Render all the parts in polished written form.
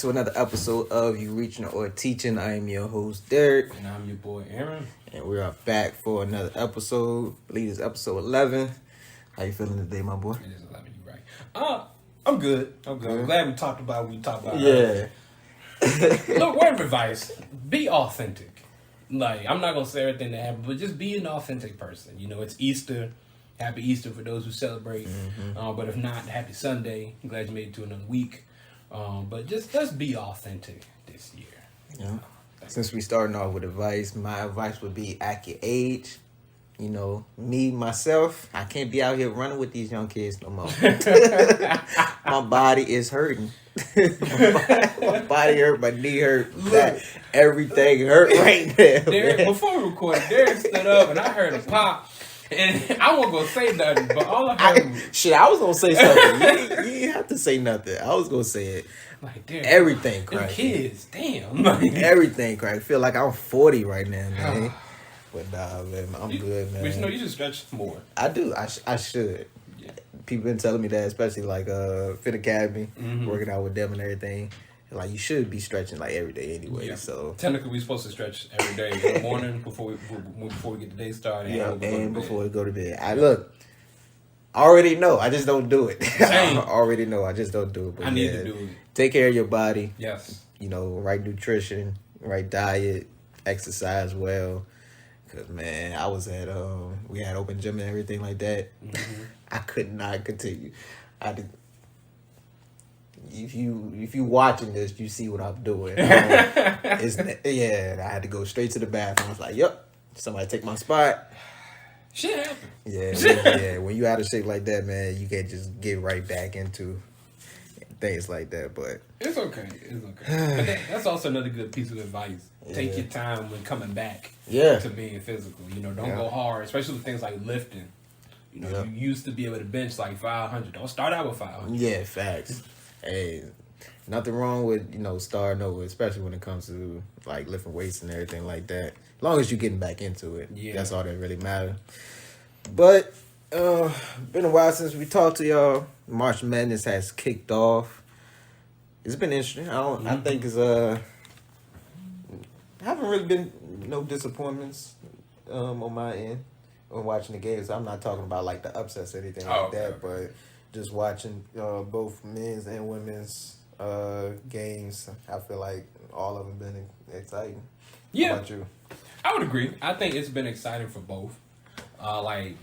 to another episode of You Reaching or Teaching. I am your host, Derek. And I'm your boy, Aaron. And we are back for another episode. I believe it's episode 11. How you feeling today, my boy? It is 11, you're right. I'm good. I'm glad we talked about what we talked about. Yeah. Look, word of advice, be authentic. Like, I'm not going to say everything that happened, but just be an authentic person. You know, it's Easter. Happy Easter for those who celebrate. But if not, happy Sunday. I'm glad you made it to another week. But just let's be authentic this year. Yeah. Since we starting off with advice, my advice would be act your age. You know, me, myself, I can't be out here running with these young kids no more. My body is hurting. my body hurt, my knee hurt, everything hurt right now. Derek, before we recorded, Derek stood up and I heard a pop. And I wasn't going to say nothing, but all I heard was... I was going to say something. You didn't have to say nothing. I was going to say it. Like, Derek, everything cracked. Kids, damn. Everything cracked. I feel like I'm 40 right now, man. But nah, man, I'm good, man. But you know, you should stretch more. I do. I should. Yeah. People been telling me that, especially like Fit Academy, working out with them and everything. Like, you should be stretching like every day anyway. Yeah. So technically, we're supposed to stretch every day in the morning before we get the day started. And before we go to bed. I already know. I just don't do it. I already know. I just don't do it. But I need to do it. Take care of your body. Yes. You know, right nutrition, right diet, exercise well. Cause man, I was at we had open gym and everything like that. I could not continue. If you watching this, you see what I'm doing. I had to go straight to the bathroom. I was like, "Yep, somebody take my spot." Shit happens. Yeah. When you out of shape like that, man, you can't just get right back into things like that. But it's okay. But that's also another good piece of advice. Take your time when coming back. To being physical. You know, don't go hard, especially with things like lifting. You know, you used to be able to bench like 500. Don't start out with 500. Yeah, facts. Hey, nothing wrong with, you know, starting over, especially when it comes to like lifting weights and everything like that. As long as you're getting back into it, that's all that really matters. But been a while since we talked to y'all. March Madness has kicked off. It's been interesting. I think it's haven't really been no disappointments on my end when watching the games. I'm not talking about like the upsets or anything like that, but just watching both men's and women's games. I feel like all of them been exciting. Yeah. How about you? I would agree. I think it's been exciting for both. I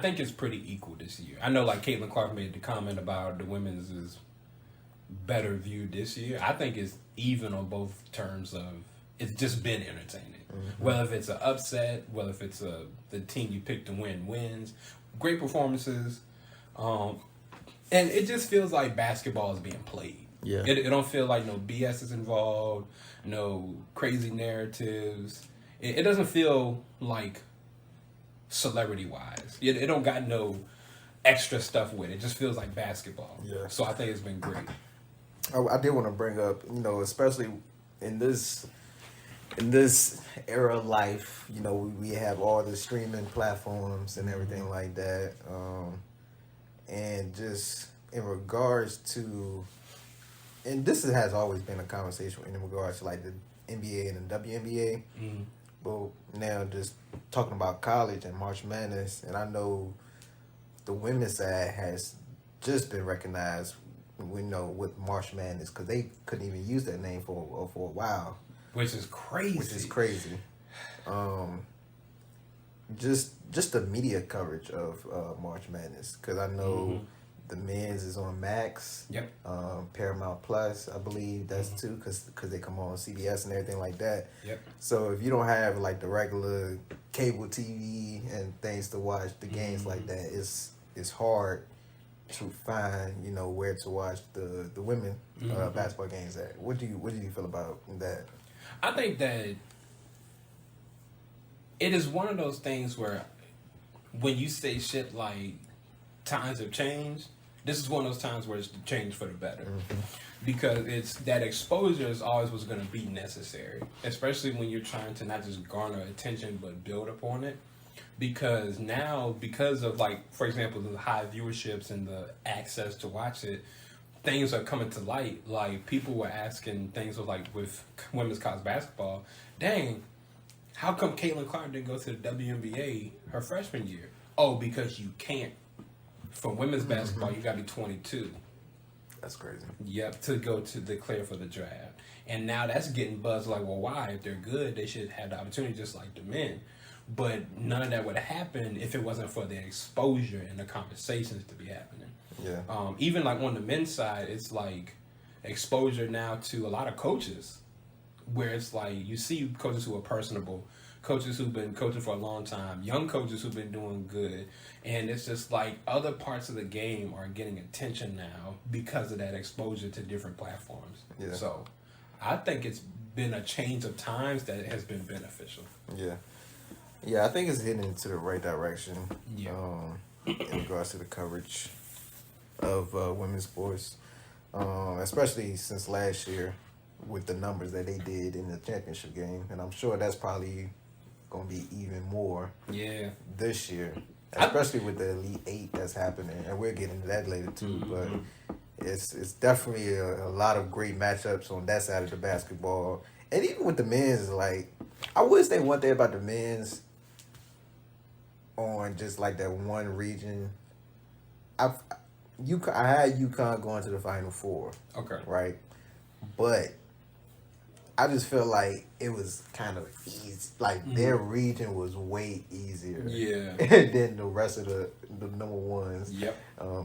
think it's pretty equal this year. I know like Caitlin Clark made the comment about the women's is better viewed this year. I think it's even on both terms of it's just been entertaining. Whether if it's an upset, whether if it's the team you pick to win wins, great performances, and it just feels like basketball is being played. Yeah, it don't feel like no BS is involved, no crazy narratives. It doesn't feel like celebrity wise. It don't got no extra stuff with it. It just feels like basketball. Yeah. So I think it's been great. I did want to bring up, you know, especially in this era of life, you know, we have all the streaming platforms and everything like that. And just in regards to, and this has always been a conversation in regards to like the NBA and the WNBA. But now just talking about college and March Madness, and I know the women's side has just been recognized, we know, with March Madness, because they couldn't even use that name for a while. Which is crazy. Just the media coverage of March Madness, because I know the men's is on Max. Yep. Paramount Plus, I believe that's too, because they come on CBS and everything like that. Yep. So if you don't have like the regular cable TV and things to watch the games like that, it's hard to find, you know, where to watch the women basketball games at. What do you feel about that? I think that it is one of those things where when you say shit like times have changed, this is one of those times where it's changed for the better. Because it's that exposure is always what's going to be necessary, especially when you're trying to not just garner attention but build upon it. Because now, because of like, for example, the high viewerships and the access to watch it, things are coming to light. Like, people were asking things with women's college basketball. Dang, how come Caitlin Clark didn't go to the WNBA her freshman year? Oh, because you can't. For women's basketball, you got to be 22. That's crazy. Yep, to go to declare for the draft. And now that's getting buzzed like, well, why? If they're good, they should have the opportunity just like the men. But none of that would happen if it wasn't for the exposure and the conversations to be happening. Yeah. Even like on the men's side, it's like exposure now to a lot of coaches, where it's like you see coaches who are personable, coaches who've been coaching for a long time, young coaches who've been doing good, and it's just like other parts of the game are getting attention now because of that exposure to different platforms. Yeah. So I think it's been a change of times that has been beneficial. Yeah. Yeah, I think it's heading into the right direction. Yeah. In regards to the coverage of women's sports, especially since last year with the numbers that they did in the championship game, and I'm sure that's probably going to be even more. Yeah. This year, especially with the Elite Eight that's happening, and we'll get into that later too. Mm-hmm. But it's definitely a lot of great matchups on that side of the basketball, and even with the men's, like I would say one thing about the men's. On just like that one region, I had UConn going to the Final Four. Okay. Right, but I just feel like it was kind of easy. Like their region was way easier. Yeah. Than the rest of the number ones. Yep.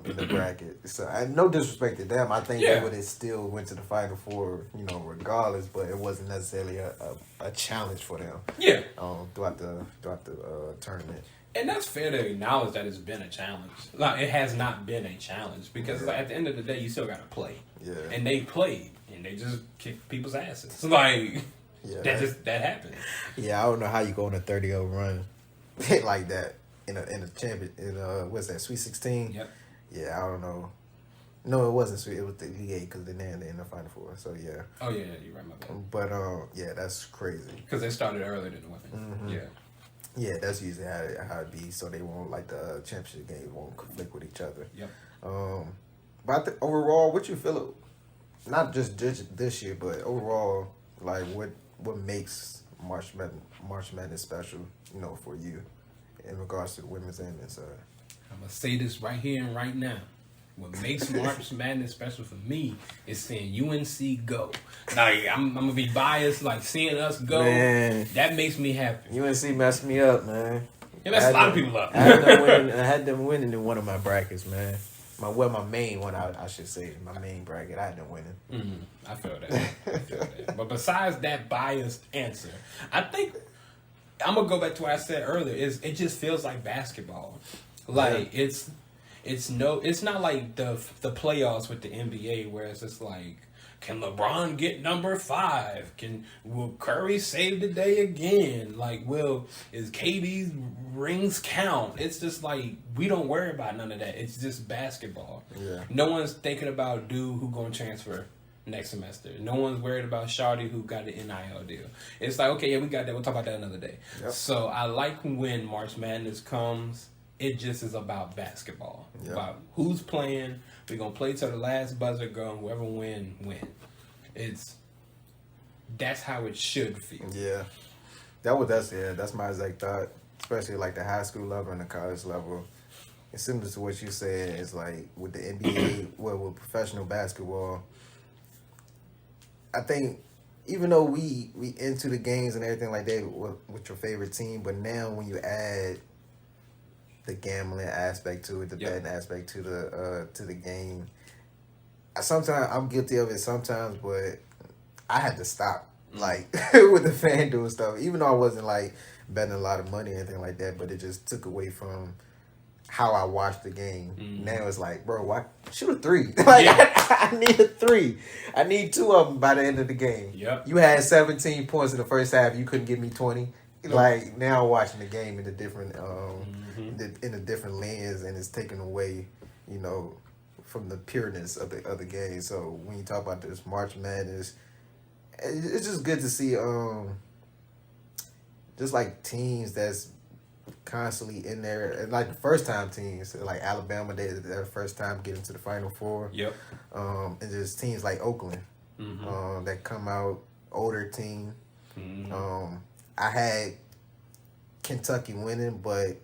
In the bracket. So no disrespect to them. I think they would have still went to the Final Four, regardless. But it wasn't necessarily a challenge for them. Yeah. Throughout the tournament. And that's fair to acknowledge that it's been a challenge. Like, it has not been a challenge because like, at the end of the day, you still got to play. Yeah. And they played, and they just kicked people's asses. Like, that happened. Yeah, I don't know how you go on a 30-0 run like that in a champion what's that, Sweet 16? Yep. Yeah, I don't know. No, it wasn't Sweet. It was the Elite Eight because they're in the Final Four. So yeah. Oh yeah, you're right, my bad. But yeah, that's crazy. Because they started earlier than the women. Mm-hmm. Yeah. Yeah, that's usually how it be. So they won't like the championship game won't conflict with each other. Yep. But overall, what you feel? Not just this year, but overall, like what makes March Madness special? For you, in regards to the women's and men's side. I'm gonna say this right here and right now. What makes March Madness special for me is seeing UNC go. Like, I'm gonna be biased, like seeing us go. Man, that makes me happy. UNC messed me up, man. It messed a lot of people up. I had them winning in one of my brackets, man. My main one, I should say, my main bracket. I had them winning. I feel that. But besides that biased answer, I think I'm gonna go back to what I said earlier. It just feels like basketball. Like it's not like the playoffs with the NBA where it's just like, can LeBron get number 5? Will Curry save the day again? Like, is KD's rings count? It's just like, we don't worry about none of that. It's just basketball. Yeah. No one's thinking about dude who gonna transfer next semester. No one's worried about Shawty who got an NIL deal. It's like, okay, yeah, we got that. We'll talk about that another day. Yep. So I like when March Madness comes. It just is about basketball. Yep. About who's playing. We're going to play till the last buzzer go, and whoever win. That's how it should feel. Yeah. That's my exact thought. Especially like the high school level and the college level. It's similar to what you said. It's like with the NBA, with professional basketball, I think even though we into the games and everything like that with your favorite team, but now when you add the gambling aspect to it, the betting aspect to the game. Sometimes I'm guilty of it sometimes, but I had to stop like with the FanDuel stuff. Even though I wasn't like betting a lot of money or anything like that, but it just took away from how I watched the game. Now it's like, bro, why shoot a 3? Like I need a 3. I need 2 of them by the end of the game. Yep. You had 17 points in the first half. You couldn't give me 20. Like now watching the game in a different in a different lens, and it's taken away, from the pureness of the game. So when you talk about this March Madness, it's just good to see just like teams that's constantly in there. And like the first time teams, like Alabama, their first time getting to the Final Four. Yep. And just teams like Oakland that come out, older team. I had Kentucky winning, but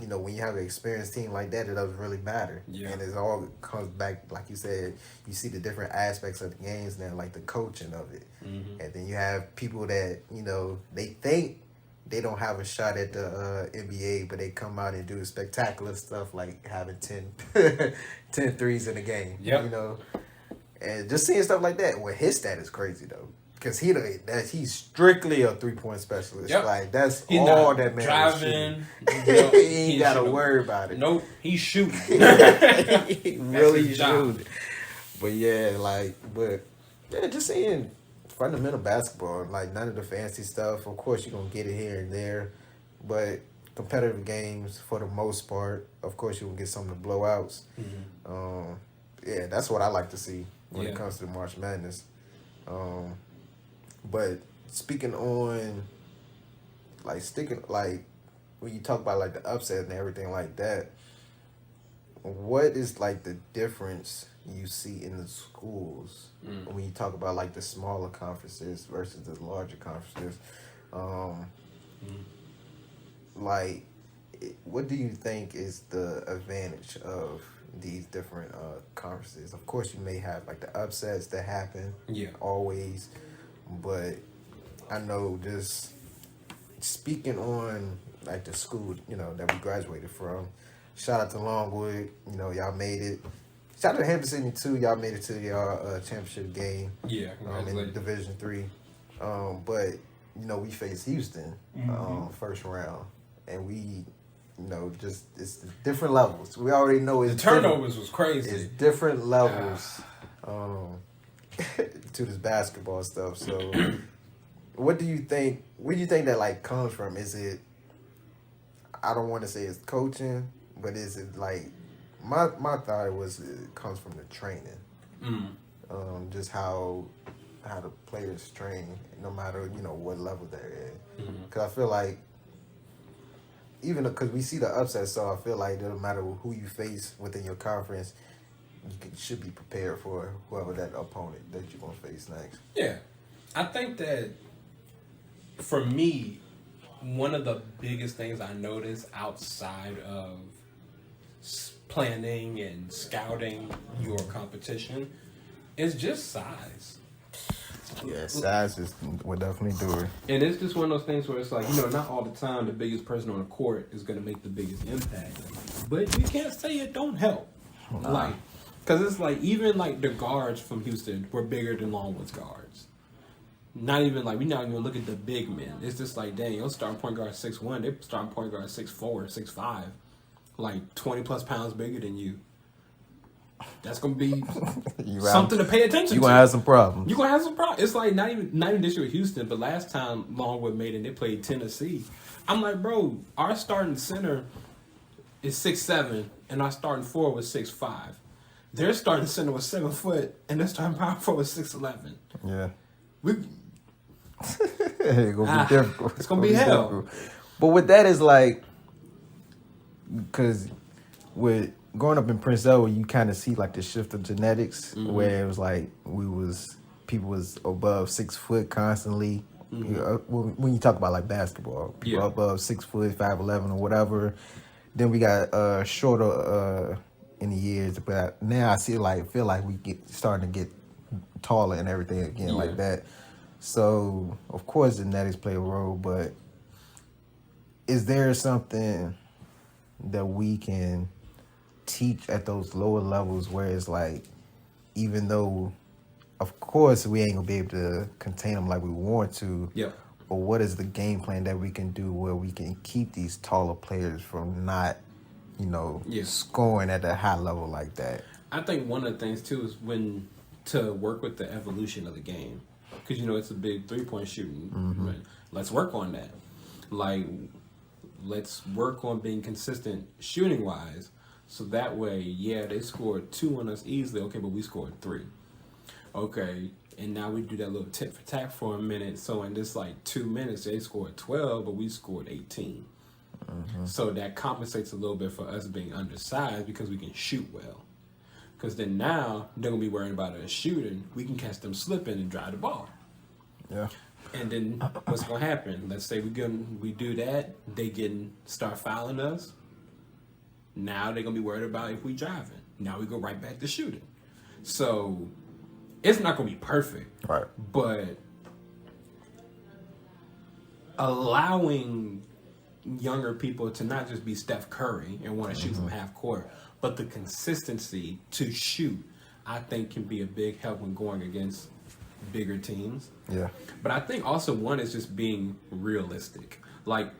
you know, when you have an experienced team like that, it doesn't really matter. Yeah. And it all comes back, like you said, you see the different aspects of the games now, like the coaching of it. And then you have people that, you know, they think they don't have a shot at the NBA, but they come out and do spectacular stuff like having 10 threes in a game. Yep. You know? And just seeing stuff like that, well, his stat is crazy, though. Because he's strictly a 3-point specialist. Yep. Like, that's He's all not that man driving. he ain't got to worry about it. Nope, he's shooting. He really his job. shooting. But yeah, just seeing fundamental basketball, like none of the fancy stuff. Of course, you're going to get it here and there. But competitive games, for the most part, of course, you're going to get some of the blowouts. Yeah, that's what I like to see when it comes to March Madness. But speaking on, like, when you talk about, like, the upset and everything like that, what is, like, the difference you see in the schools when you talk about, like, the smaller conferences versus the larger conferences? Like, what do you think is the advantage of these different conferences? Of course, you may have, like, the upsets that happen always, but I know just speaking on, like, the school, you know, that we graduated from, shout out to Longwood, you know, y'all made it. Shout out to Hampton Sydney, too. Y'all made it to y'all championship game. Yeah, in Division III. But, you know, we faced Houston first round, and we, you know, just, it's different levels. We already know it's the turnovers was crazy. It's different levels to this basketball stuff. So, what do you think? Where do you think that, like, comes from? Is it? I don't want to say it's coaching, but is it like my thought was it comes from the training, just how the players train, no matter, you know, what level they're at. Because I feel like even because we see the upset, so I feel like no matter who you face within your conference, should be prepared for whoever that opponent that you're going to face next. Yeah. I think that, for me, one of the biggest things I notice outside of planning and scouting your competition is just size. Yeah, size will definitely do it. And it's just one of those things where it's like, you know, not all the time the biggest person on the court is going to make the biggest impact. But you can't say it don't help. Nah. Like, because it's like, even like the guards from Houston were bigger than Longwood's guards. Not even like, we not even look at the big men. It's just like, dang, your starting point guard 6'1", they starting point guard 6'4", 6'5", like 20 plus pounds bigger than you. That's gonna be something to pay attention to. You're gonna have some problems. You're gonna have some problems. It's like not even this year with Houston, but last time Longwood made it, they played Tennessee. I'm like, bro, our starting center is 6'7", and our starting forward was 6'5". Their starting center was 7 foot, and their starting power forward was 6'11". Yeah. It's gonna be difficult. It's gonna be hell. Difficult. But with that is like, because with growing up in Prince Edward, you kind of see like the shift of genetics, where it was like people was above 6 foot constantly. You know, when you talk about like basketball, people above 6 foot, 5'11" or whatever. Then we got shorter in the years, but now I feel like we starting to get taller and everything again like that. So of course genetics play a role, but is there something that we can teach at those lower levels where it's like, even though of course we ain't gonna be able to contain them like we want to, but what is the game plan that we can do where we can keep these taller players from not, you know, scoring at a high level like that? I think one of the things too is to work with the evolution of the game, because you know it's a big 3-point shooting. Right? Let's work on that. Like, let's work on being consistent shooting wise, so that way, they scored 2 on us easily. Okay, but we scored 3. Okay, and now we do that little tit for tat for a minute. So in this like 2 minutes, they scored 12, but we scored 18. So that compensates a little bit for us being undersized because we can shoot well. Because then now they're going to be worried about us shooting. We can catch them slipping and drive the ball. Yeah. And then what's going to happen? Let's say we do that. They start fouling us. Now they're going to be worried about if we driving. Now we go right back to shooting. So it's not going to be perfect. Right. But allowing younger people to not just be Steph Curry and want to shoot from half court, but the consistency to shoot, I think can be a big help when going against bigger teams. Yeah. But I think also one is just being realistic. Like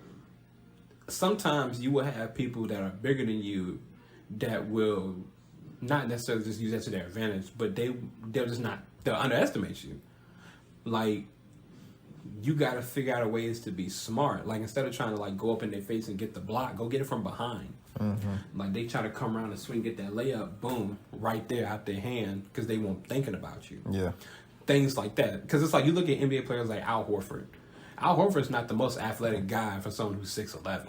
sometimes you will have people that are bigger than you that will not necessarily just use that to their advantage, but they'll underestimate you. Like you got to figure out ways to be smart. Like instead of trying to like go up in their face and get the block, go get it from behind. Like they try to come around and swing, get that layup, boom, right there out their hand because they weren't thinking about you. Yeah. Things like that. Because it's like you look at NBA players like Al Horford. Al Horford's not the most athletic guy for someone who's 6'11",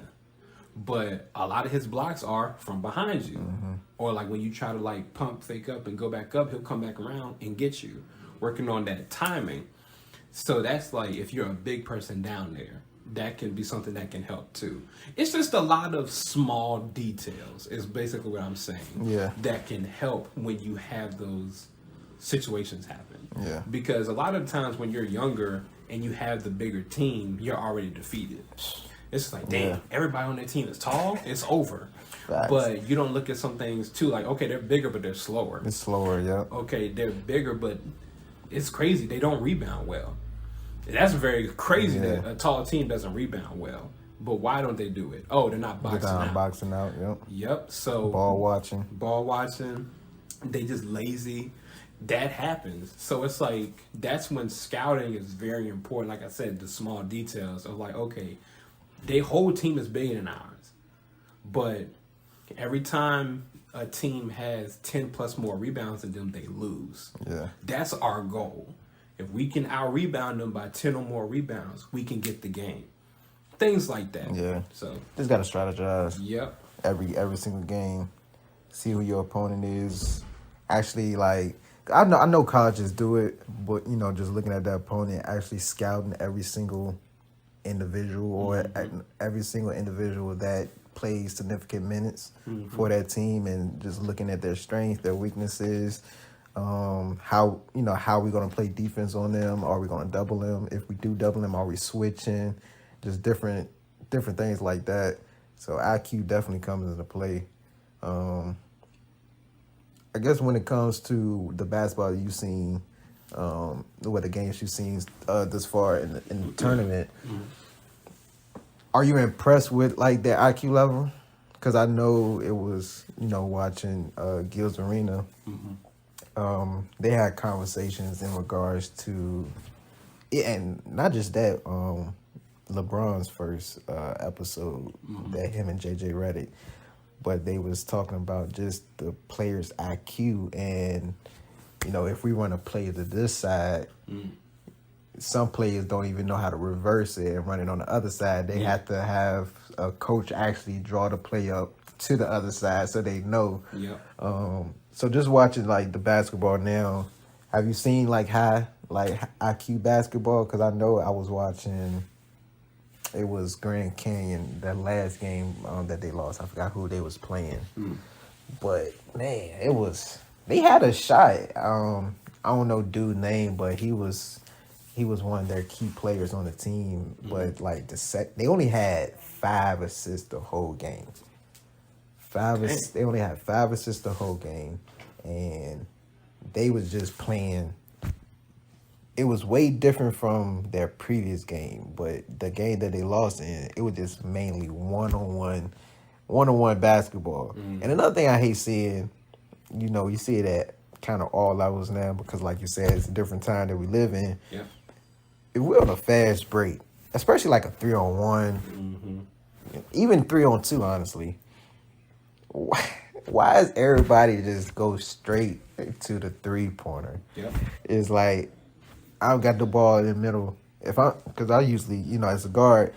but a lot of his blocks are from behind you. Or like when you try to like pump fake up and go back up, he'll come back around and get you, working on that timing. So that's like if you're a big person down there, that can be something that can help too. It's just a lot of small details is basically what I'm saying. Yeah. That can help when you have those situations happen. Yeah. Because a lot of times when you're younger and you have the bigger team, you're already defeated. It's like, damn, everybody on that team is tall, it's over. Facts. But you don't look at some things too, like, okay, they're bigger, but they're slower. It's slower, yeah. Okay, they're bigger, but it's crazy. They don't rebound well. That's very crazy that a tall team doesn't rebound well. But why don't they do it? Oh, they're not boxing out. Boxing out, yep. Yep, so... Ball watching. They just lazy. That happens. So it's like, that's when scouting is very important. Like I said, the small details of like, okay, their whole team is bigger than ours. But every time a team has 10 plus more rebounds than them, they lose. Yeah. That's our goal. If we can out-rebound them by 10 or more rebounds, we can get the game. Things like that. Yeah. So just gotta strategize. Yep. Every single game. See who your opponent is. Actually, like I know colleges do it, but you know, just looking at the opponent, actually scouting every single individual or every single individual that plays significant minutes for that team, and just looking at their strengths, their weaknesses. How we're gonna play defense on them? Are we gonna double them? If we do double them, are we switching? Just different things like that. So IQ definitely comes into play. I guess when it comes to the basketball you've seen, what the games you've seen this far in the tournament, are you impressed with like their IQ level? Because I know it was, watching Gil's Arena. They had conversations in regards to it, and not just that. LeBron's first episode that him and Jay Wright, but they was talking about just the players' IQ, and if we want to play to this side, some players don't even know how to reverse it and run it on the other side. They have to have a coach actually draw the play up to the other side so they know. So just watching like the basketball now, have you seen like high like IQ basketball? Because I know I was watching. It was Grand Canyon, that last game that they lost. I forgot who they was playing, but man, they had a shot. I don't know dude's name, but he was one of their key players on the team. But like they only had 5 assists the whole game. They only had 5 assists the whole game, and they was just playing. It was way different from their previous game, but the game that they lost in, it was just mainly one-on-one basketball. And another thing I hate seeing, you see it at kind of all levels now because, like you said, it's a different time that we live in. Yeah. If we're on a fast break, especially like a 3-on-1, even 3-on-2, honestly, why is everybody just go straight to the 3-pointer? Yep. It's like, I've got the ball in the middle. Because I usually, as a guard,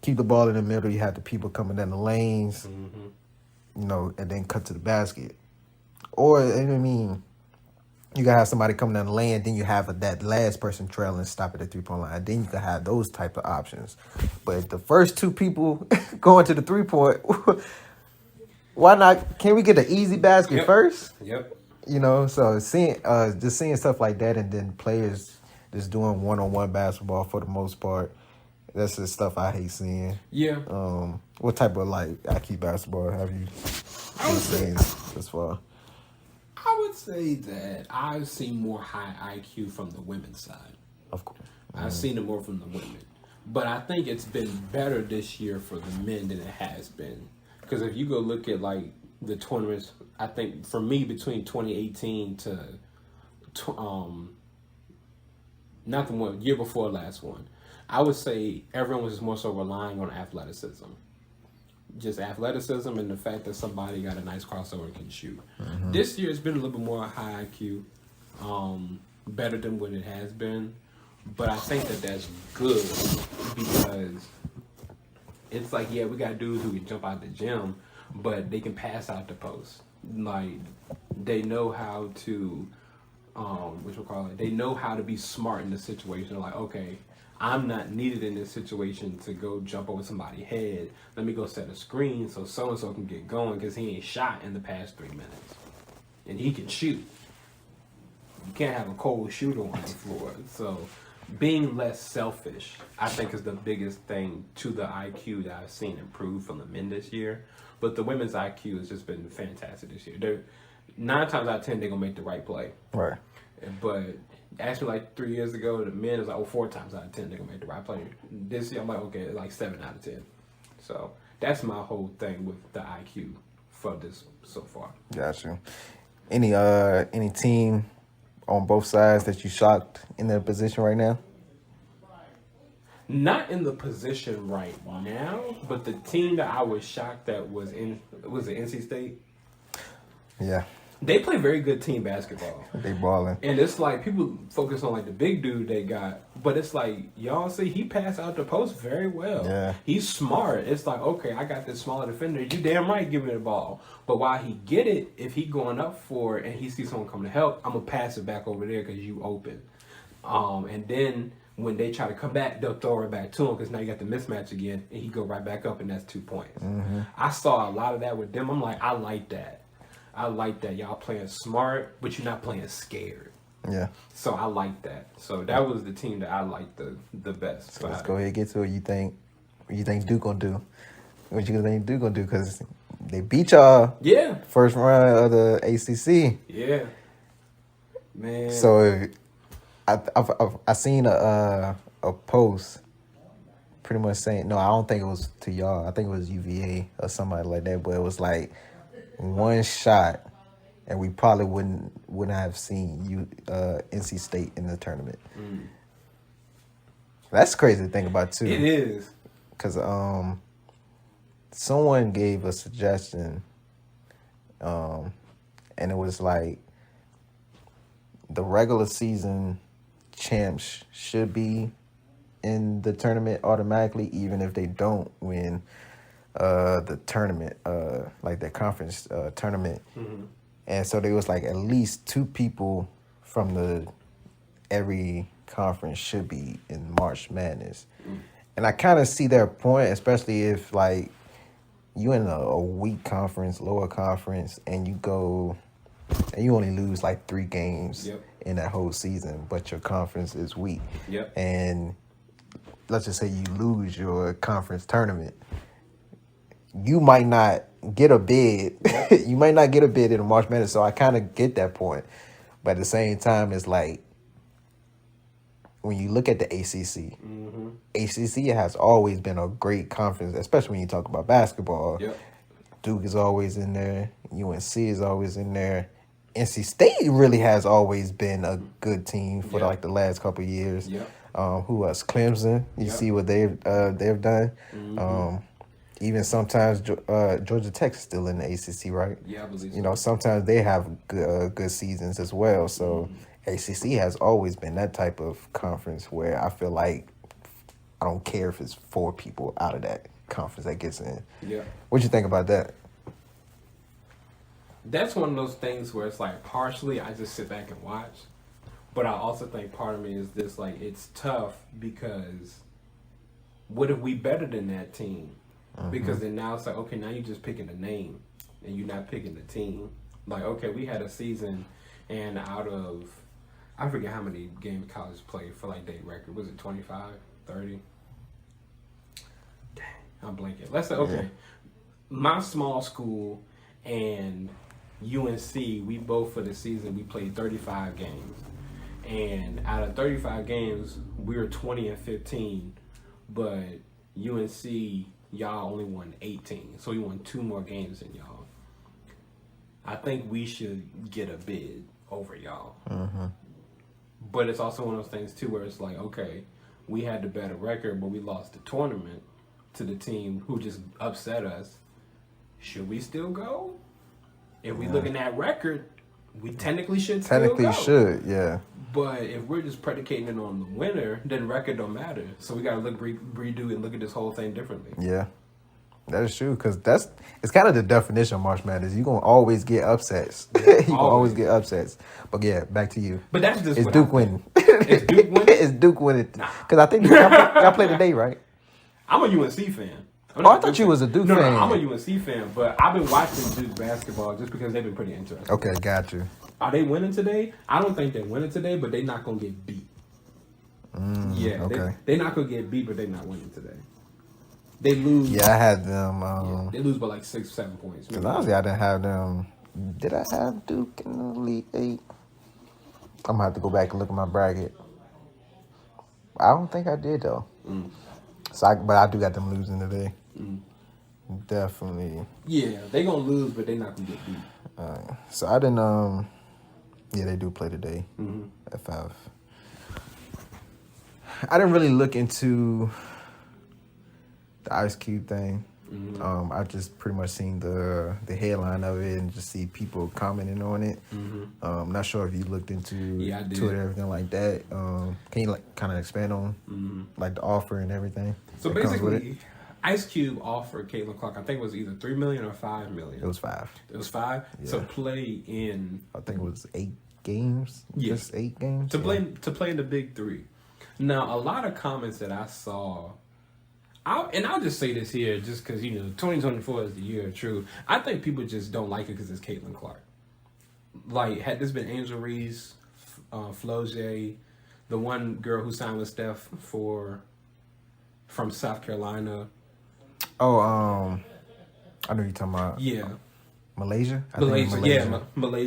keep the ball in the middle. You have the people coming down the lanes, Mm-hmm. and then cut to the basket. Or, I mean, you can have somebody coming down the lane, then you have that last person trailing, stop at the 3-point line. Then you can have those type of options. But if the first two people going to the 3-point, why not? Can we get an easy basket first? Yep. So just seeing stuff like that, and then players just doing one-on-one basketball for the most part. That's the stuff I hate seeing. Yeah. What type of IQ basketball have you been seeing this far? I would say that I've seen more high IQ from the women's side. Of course. I've seen it more from the women. But I think it's been better this year for the men than it has been. Because if you go look at the tournaments, I think for me between 2018 to not the one year before last one, I would say everyone was more so relying on athleticism. Just athleticism and the fact that somebody got a nice crossover and can shoot. Mm-hmm. This year it's been a little bit more high IQ, better than what it has been. But I think that that's good because it's like, yeah, we got dudes who can jump out the gym, but they can pass out the post. They know how to, they know how to be smart in the situation. Like, okay, I'm not needed in this situation to go jump over somebody's head. Let me go set a screen so so-and-so can get going because he ain't shot in the past 3 minutes. And he can shoot. You can't have a cold shooter on the floor. So being less selfish, I think, is the biggest thing to the IQ that I've seen improve from the men this year. But the women's IQ has just been fantastic this year. 9 times out of 10, they're going to make the right play. Right. But actually, 3 years ago, the men is 4 times out of 10 they're gonna make the right play. This year, I'm okay, 7 out of 10. So that's my whole thing with the IQ for this so far. Got you. Any team on both sides that you shocked in their position right now? Not in the position right now, but the team that I was shocked that was it NC State? Yeah. They play very good team basketball. They balling. And it's people focus on the big dude they got, but it's y'all see he passed out the post very well. Yeah. He's smart. It's okay, I got this smaller defender. You damn right, give me the ball. But while he get it, if he going up for it and he sees someone coming to help, I'm gonna pass it back over there because you open. And then when they try to come back, they'll throw it back to him because now you got the mismatch again, and he go right back up, and that's 2 points. Mm-hmm. I saw a lot of that with them. I'm I like that. I like that y'all playing smart, but you're not playing scared. Yeah. So I like that. So that was the team that I liked the best. So let's go ahead and get to it. What you think Duke gonna do? What you think Duke gonna do? Because they beat y'all. Yeah. First round of the ACC. Yeah. Man. So I seen a post pretty much saying, no, I don't think it was to y'all. I think it was UVA or somebody like that. But it was one shot, and we probably wouldn't have seen NC State in the tournament. Mm. That's crazy to think about too. It is, because someone gave a suggestion, and it was the regular season champs should be in the tournament automatically, even if they don't win the tournament, the conference tournament. Mm-hmm. And so there was at least 2 people from every conference should be in March Madness. Mm. And I kind of see their point, especially if you in a weak conference, lower conference, and you go and you only lose 3 games in that whole season, but your conference is weak. Yep. And let's just say you lose your conference tournament. You might not get a bid. You might not get a bid in the March Madness. So I kind of get that point. But at the same time, it's when you look at the ACC, mm-hmm. ACC has always been a great conference, especially when you talk about basketball. Yep. Duke is always in there. UNC is always in there. NC State really has always been a good team for the last couple of years. Yep. Who else? Clemson. You see what they've done. Mm-hmm. Even sometimes Georgia Tech is still in the ACC, right? Yeah, I believe so. Sometimes they have good seasons as well. So ACC has always been that type of conference where I feel I don't care if it's 4 people out of that conference that gets in. Yeah. What you think about that? That's one of those things where it's like partially I just sit back and watch, but I also think part of me is this, like, it's tough because what if we better than that team? Because then now it's like, okay, now you're just picking a name and you're not picking the team. Like, okay, we had a season and out of, I forget how many games college played for like day record. Was it 25, 30? Dang, I'm blanking. Let's say, okay, my small school and UNC, we both for the season, we played 35 games. And out of 35 games, we were 20 and 15, but UNC, y'all only won 18. So we won 2 more games than y'all. I think we should get a bid over y'all. But it's also one of those things, too, where it's like, okay, we had the better record, but we lost the tournament to the team who just upset us. Should we still go? If we looking at record, we technically should still go. Should, yeah. But if we're just predicating it on the winner, then record don't matter. So we got to redo and look at this whole thing differently. Yeah. That is true, because it's kind of the definition of March Madness. You're going to always get upsets. You're going to always get upsets. But yeah, back to you. But that's just it's Duke winning. It's Duke winning? It's Duke winning. Because I think y'all play today, right? I'm a UNC fan. I thought you was a Duke fan. No, I'm a UNC fan, but I've been watching Duke basketball just because they've been pretty interesting. Okay, got you. Are they winning today? I don't think they're winning today, but they're not going to get beat. Okay. They're not going to get beat, but they're not winning today. They lose. Yeah, I had them. They lose by like 6, 7 points. Because honestly, I didn't have them. Did I have Duke in the Elite 8? I'm going to have to go back and look at my bracket. I don't think I did, though. But I do got them losing today. Definitely. Yeah, they going to lose, but they're not going to get beat. So I didn't. Yeah, they do play today at 5. I didn't really look into the Ice Cube thing. I just pretty much seen the headline of it and just see people commenting on it. Not sure if you looked into I did. to it and everything like that. Can you like kind of expand on like the offer and everything? So that comes with it? basically, Ice Cube offered Caitlin Clark, I think it was either $3 million or $5 million. It was 5. It was 5 to Yeah. play in. I think it was 8 games. Yeah. Just 8 games To play in the Big 3. Now, a lot of comments that I saw, I'll just say this here, just because 2024 is the year of truth. I think people just don't like it because it's Caitlin Clark. Like, had this been Angel Reese, Floje, the one girl who signed with Steph from South Carolina. Oh, I know you're talking about. Yeah. Malaysia? Malaysia.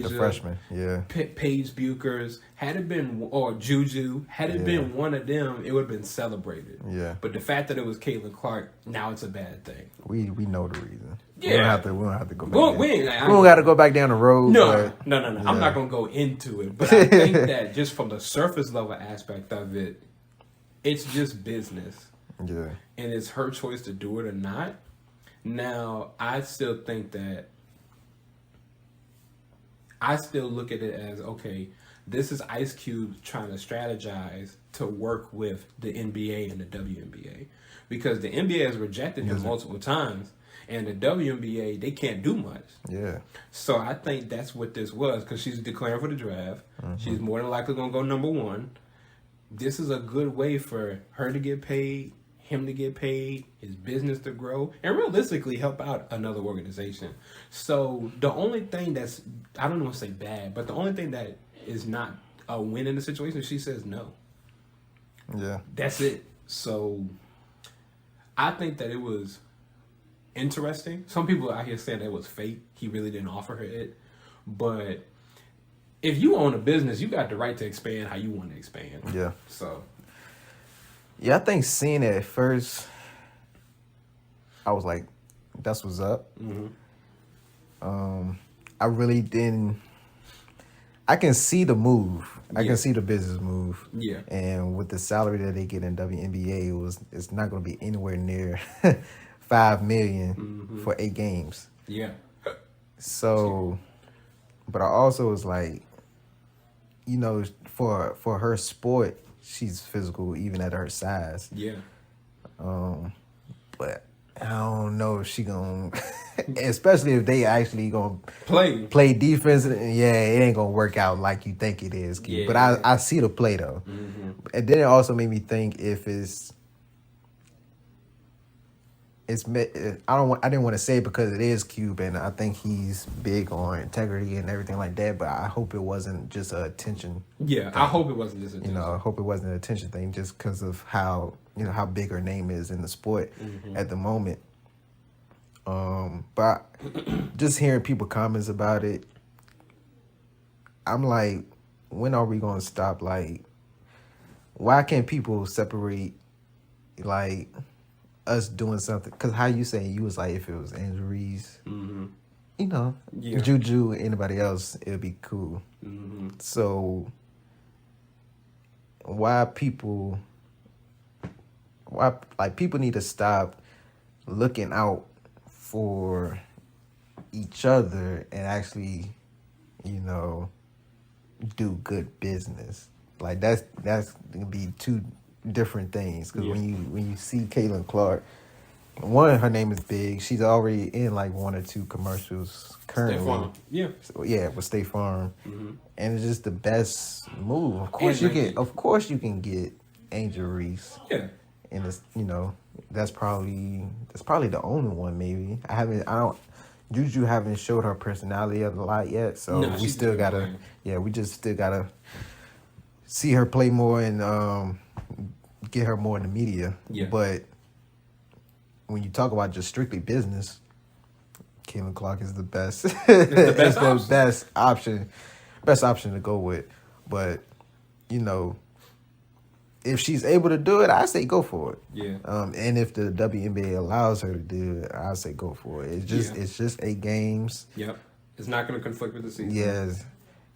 The freshman, yeah. Paige Buchers. Had it been, or Juju, had it been one of them, it would have been celebrated. Yeah. But the fact that it was Caitlin Clark, now it's a bad thing. We know the reason. Yeah. We don't have to go back. We don't got to go back down the road. No. Yeah. I'm not gonna go into it, but I think that just from the surface level aspect of it, it's just business. Yeah. And it's her choice to do it or not. Now, I still think that. I still look at it as, okay, this is Ice Cube trying to strategize to work with the NBA and the WNBA. Because the NBA has rejected him multiple times, and the WNBA, they can't do much. Yeah. So I think that's what this was, because she's declaring for the draft. She's more than likely going to go number 1. This is a good way for her to get paid, him to get paid, his business to grow, and realistically help out another organization. So the only thing that's, I don't want to say bad, but the only thing that is not a win in the situation is she says no. Yeah. That's it. So I think that it was interesting. Some people out here saying that it was fake. He really didn't offer her it. But if you own a business, you got the right to expand how you want to expand. Yeah. So. Yeah, I think seeing it at first, I was like, that's what's up. I really didn't. I can see the move. I can see the business move. Yeah. And with the salary that they get in WNBA, it's not going to be anywhere near $5 million for 8 games. Yeah. So, but I also was like, for her sport, she's physical even at her size. Yeah. But I don't know if she gonna, especially if they actually gonna play defense. Yeah, it ain't gonna work out like you think it is. Key. Yeah. But I see the play though, and then it also made me think if I didn't want to say it because it is Cube, and I think he's big on integrity and everything like that. But I hope it wasn't just a attention. Yeah, I hope it wasn't just a attention. I hope it wasn't an attention thing, just because of how how big her name is in the sport at the moment. But just hearing people comments about it, I'm like, when are we gonna stop? Like, why can't people separate, like, us doing something? Because how you saying you was like, if it was injuries, Juju, anybody else, it'd be cool. So people need to stop looking out for each other and actually, do good business. Like that's gonna be two different things. Because when you see Caitlin Clark, one, her name is big. She's already in like one or two commercials currently. State Farm. Yeah. So, yeah, with State Farm, and it's just the best move. Of course you can get Angel Reese. Yeah. And it's that's probably the only one maybe. Juju haven't showed her personality a lot yet, so No, we still gotta we just still gotta see her play more and get her more in the media. Yeah. But when you talk about just strictly business, Caitlin Clark is the best. It's best option to go with. But if she's able to do it, I say go for it. Yeah. And if the WNBA allows her to do it, I say go for it. It's just 8 games. Yep. It's not going to conflict with the season. Yes.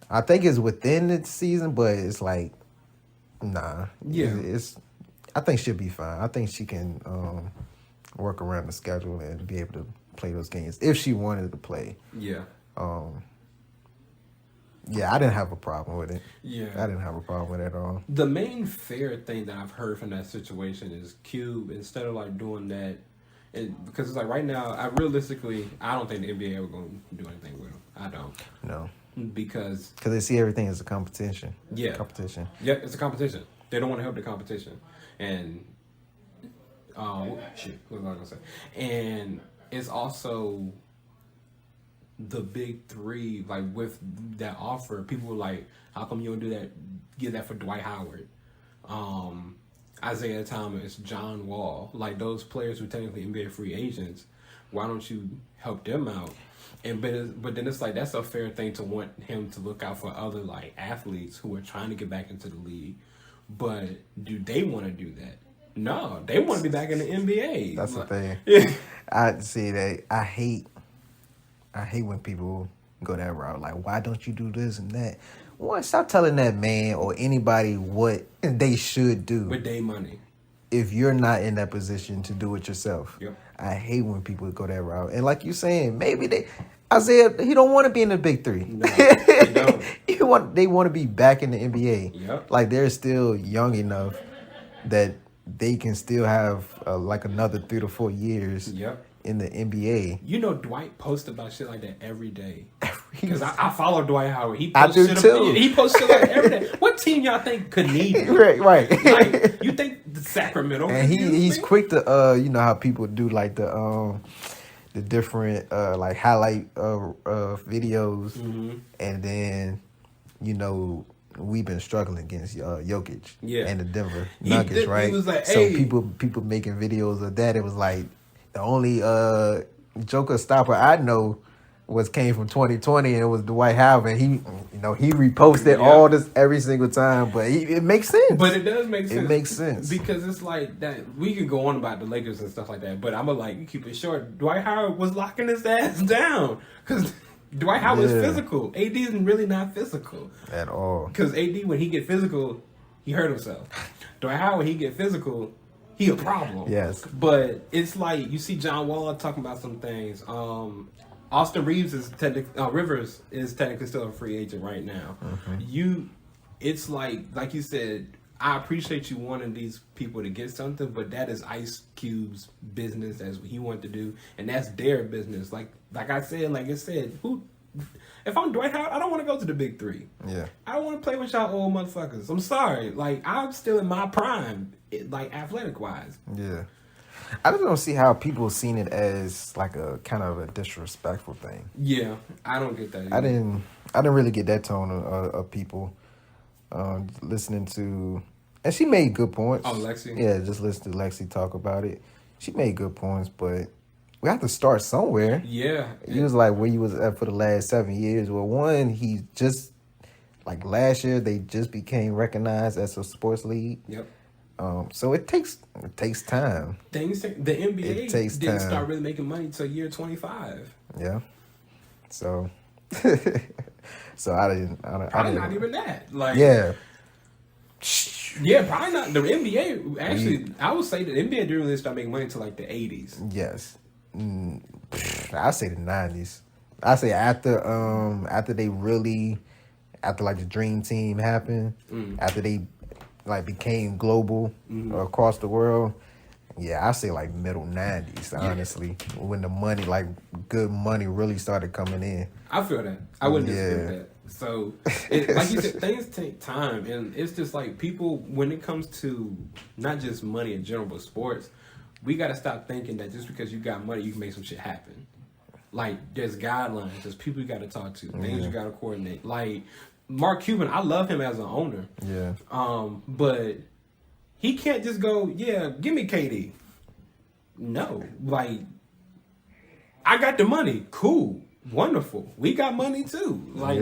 I think it's within the season, but it's like, nah. Yeah. I think she'll be fine. I think she can work around the schedule and be able to play those games if she wanted to play. Yeah. Yeah, I didn't have a problem with it. Yeah. I didn't have a problem with it at all. The main fair thing that I've heard from that situation is Cube, instead of like doing that, because it's like right now, I don't think the NBA ever going to do anything with him. I don't. No. Because they see everything as a competition. Yeah. Competition. Yeah, it's a competition. They don't want to help the competition. And, what was I going to say? And it's also the big three, like with that offer, people were like, how come you don't do that? Get that for Dwight Howard, Isaiah Thomas, John Wall, like those players who are technically NBA free agents. Why don't you help them out? But then it's like that's a fair thing to want him to look out for other like athletes who are trying to get back into the league. But do they want to do that? No, they want to be back in the NBA. That's the thing. I see that. I hate when people go that route. Like, why don't you do this and that? One, stop telling that man or anybody what they should do with their money if you're not in that position to do it yourself. Yep. I hate when people go that route. And like you saying, maybe Isaiah, he don't want to be in the big three. No, they don't. They want to be back in the NBA. Yep. Like they're still young enough that they can still have like another 3 to 4 years. Yep. In the NBA. Dwight posts about shit like that every day. Because I follow Dwight Howard. He posts I do too. He posts shit like that every day. What team y'all think could need him? Right. Like, you think the Sacramento? And he's quick to how people do like the different like highlight videos, and then we've been struggling against Jokic and the Denver Nuggets, right? He was like, so people making videos of that. It was like the only Joker stopper I know came from 2020, and it was Dwight Howard. And he reposted all this every single time, but it makes sense. But it does make sense. It makes sense because it's like that. We can go on about the Lakers and stuff like that, but I'm gonna keep it short. Dwight Howard was locking his ass down because Dwight Howard is physical. AD is really not physical at all. Because AD, when he get physical, he hurt himself. Dwight Howard, when he get physical, he a problem. Yes. But it's like you see John Wall talking about some things. Austin Rivers is technically still a free agent right now. Mm-hmm. It's like you said, I appreciate you wanting these people to get something, but that is Ice Cube's business as he wanted to do, and that's their business. Like I said, who? If I'm Dwight Howard, I don't want to go to the big three. Yeah. I don't want to play with y'all old motherfuckers. I'm sorry. Like, I'm still in my prime, like, athletic-wise. Yeah. I just don't see how people seen it as like a kind of a disrespectful thing. Yeah, I don't get that either. I didn't really get that tone of people listening to, and she made good points. Oh, Lexi? Yeah, just listen to Lexi talk about it. She made good points, but we have to start somewhere. Yeah. He was like where you was at for the last 7 years. Well, one, he just, like last year, they just became recognized as a sports league. Yep. So it takes time. The NBA takes didn't time. start really making money till year 25. Yeah. So, so I didn't. Probably not even that. Like, Yeah. Yeah, probably not. The NBA, actually, I would say the NBA didn't really start making money until like the 80s. Yes. I say the 90s. I say after they really, after like the Dream Team happened, after they like became global across the world. Yeah, I say like middle 90s, honestly, when the money, like good money, really started coming in. I feel that. I wouldn't disagree with that. So, like you said, things take time, and it's just like people, when it comes to not just money in general, but sports, we got to stop thinking that just because you got money, you can make some shit happen. Like, there's guidelines, there's people you got to talk to, things you got to coordinate. Like, Mark Cuban, I love him as an owner. Yeah. But he can't just go, yeah, give me KD. No. Like, I got the money. Cool. Wonderful. We got money too. Like,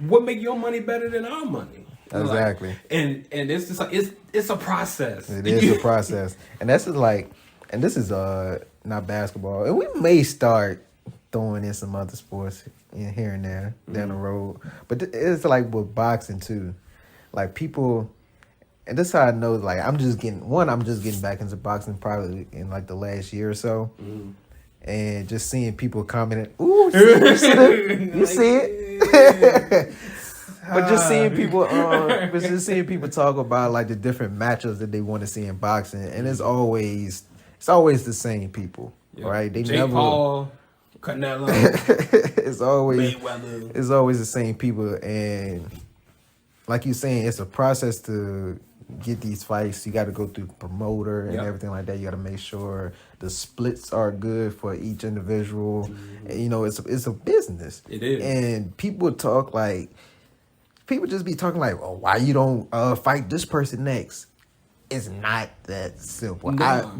what make your money better than our money? Exactly. Like, and it's just like it's a process. It is a process. And that's just like, and this is not basketball. And we may start throwing in some other sports in here and there down the road. But it's like with boxing too. Like people, and this is how I know, like I'm just getting back into boxing probably in like the last year or so. And just seeing people commenting, ooh, you see it? But just seeing people talk about like the different matchups that they want to see in boxing, and it's always the same people, right? They Jake Paul, Canelo, it's always Mayweather. It's always the same people, and like you're saying, it's a process to get these fights. You got to go through the promoter and everything like that. You got to make sure the splits are good for each individual. And, you know, it's a business. It is, and people just be talking like, "Oh, why you don't fight this person next?" It's not that simple. No.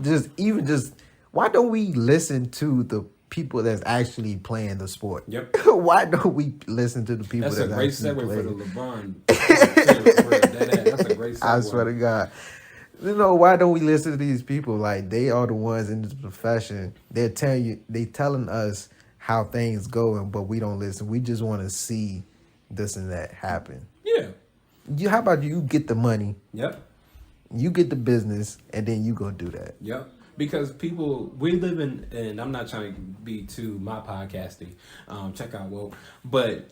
Why don't we listen to the people that's actually playing the sport? Yep. Why don't we listen to the people that's that's a great actually segue playing? for the LeBron. That's a great segue. I swear to God. You know, why don't we listen to these people? Like, they are the ones in this profession. They telling us how things going, but we don't listen. We just want to see this and that happen. Yeah. How about you get the money? Yep. You get the business, and then you go do that. Yep. Because we live in, and I'm not trying to be too my podcasting. Check out Woke, but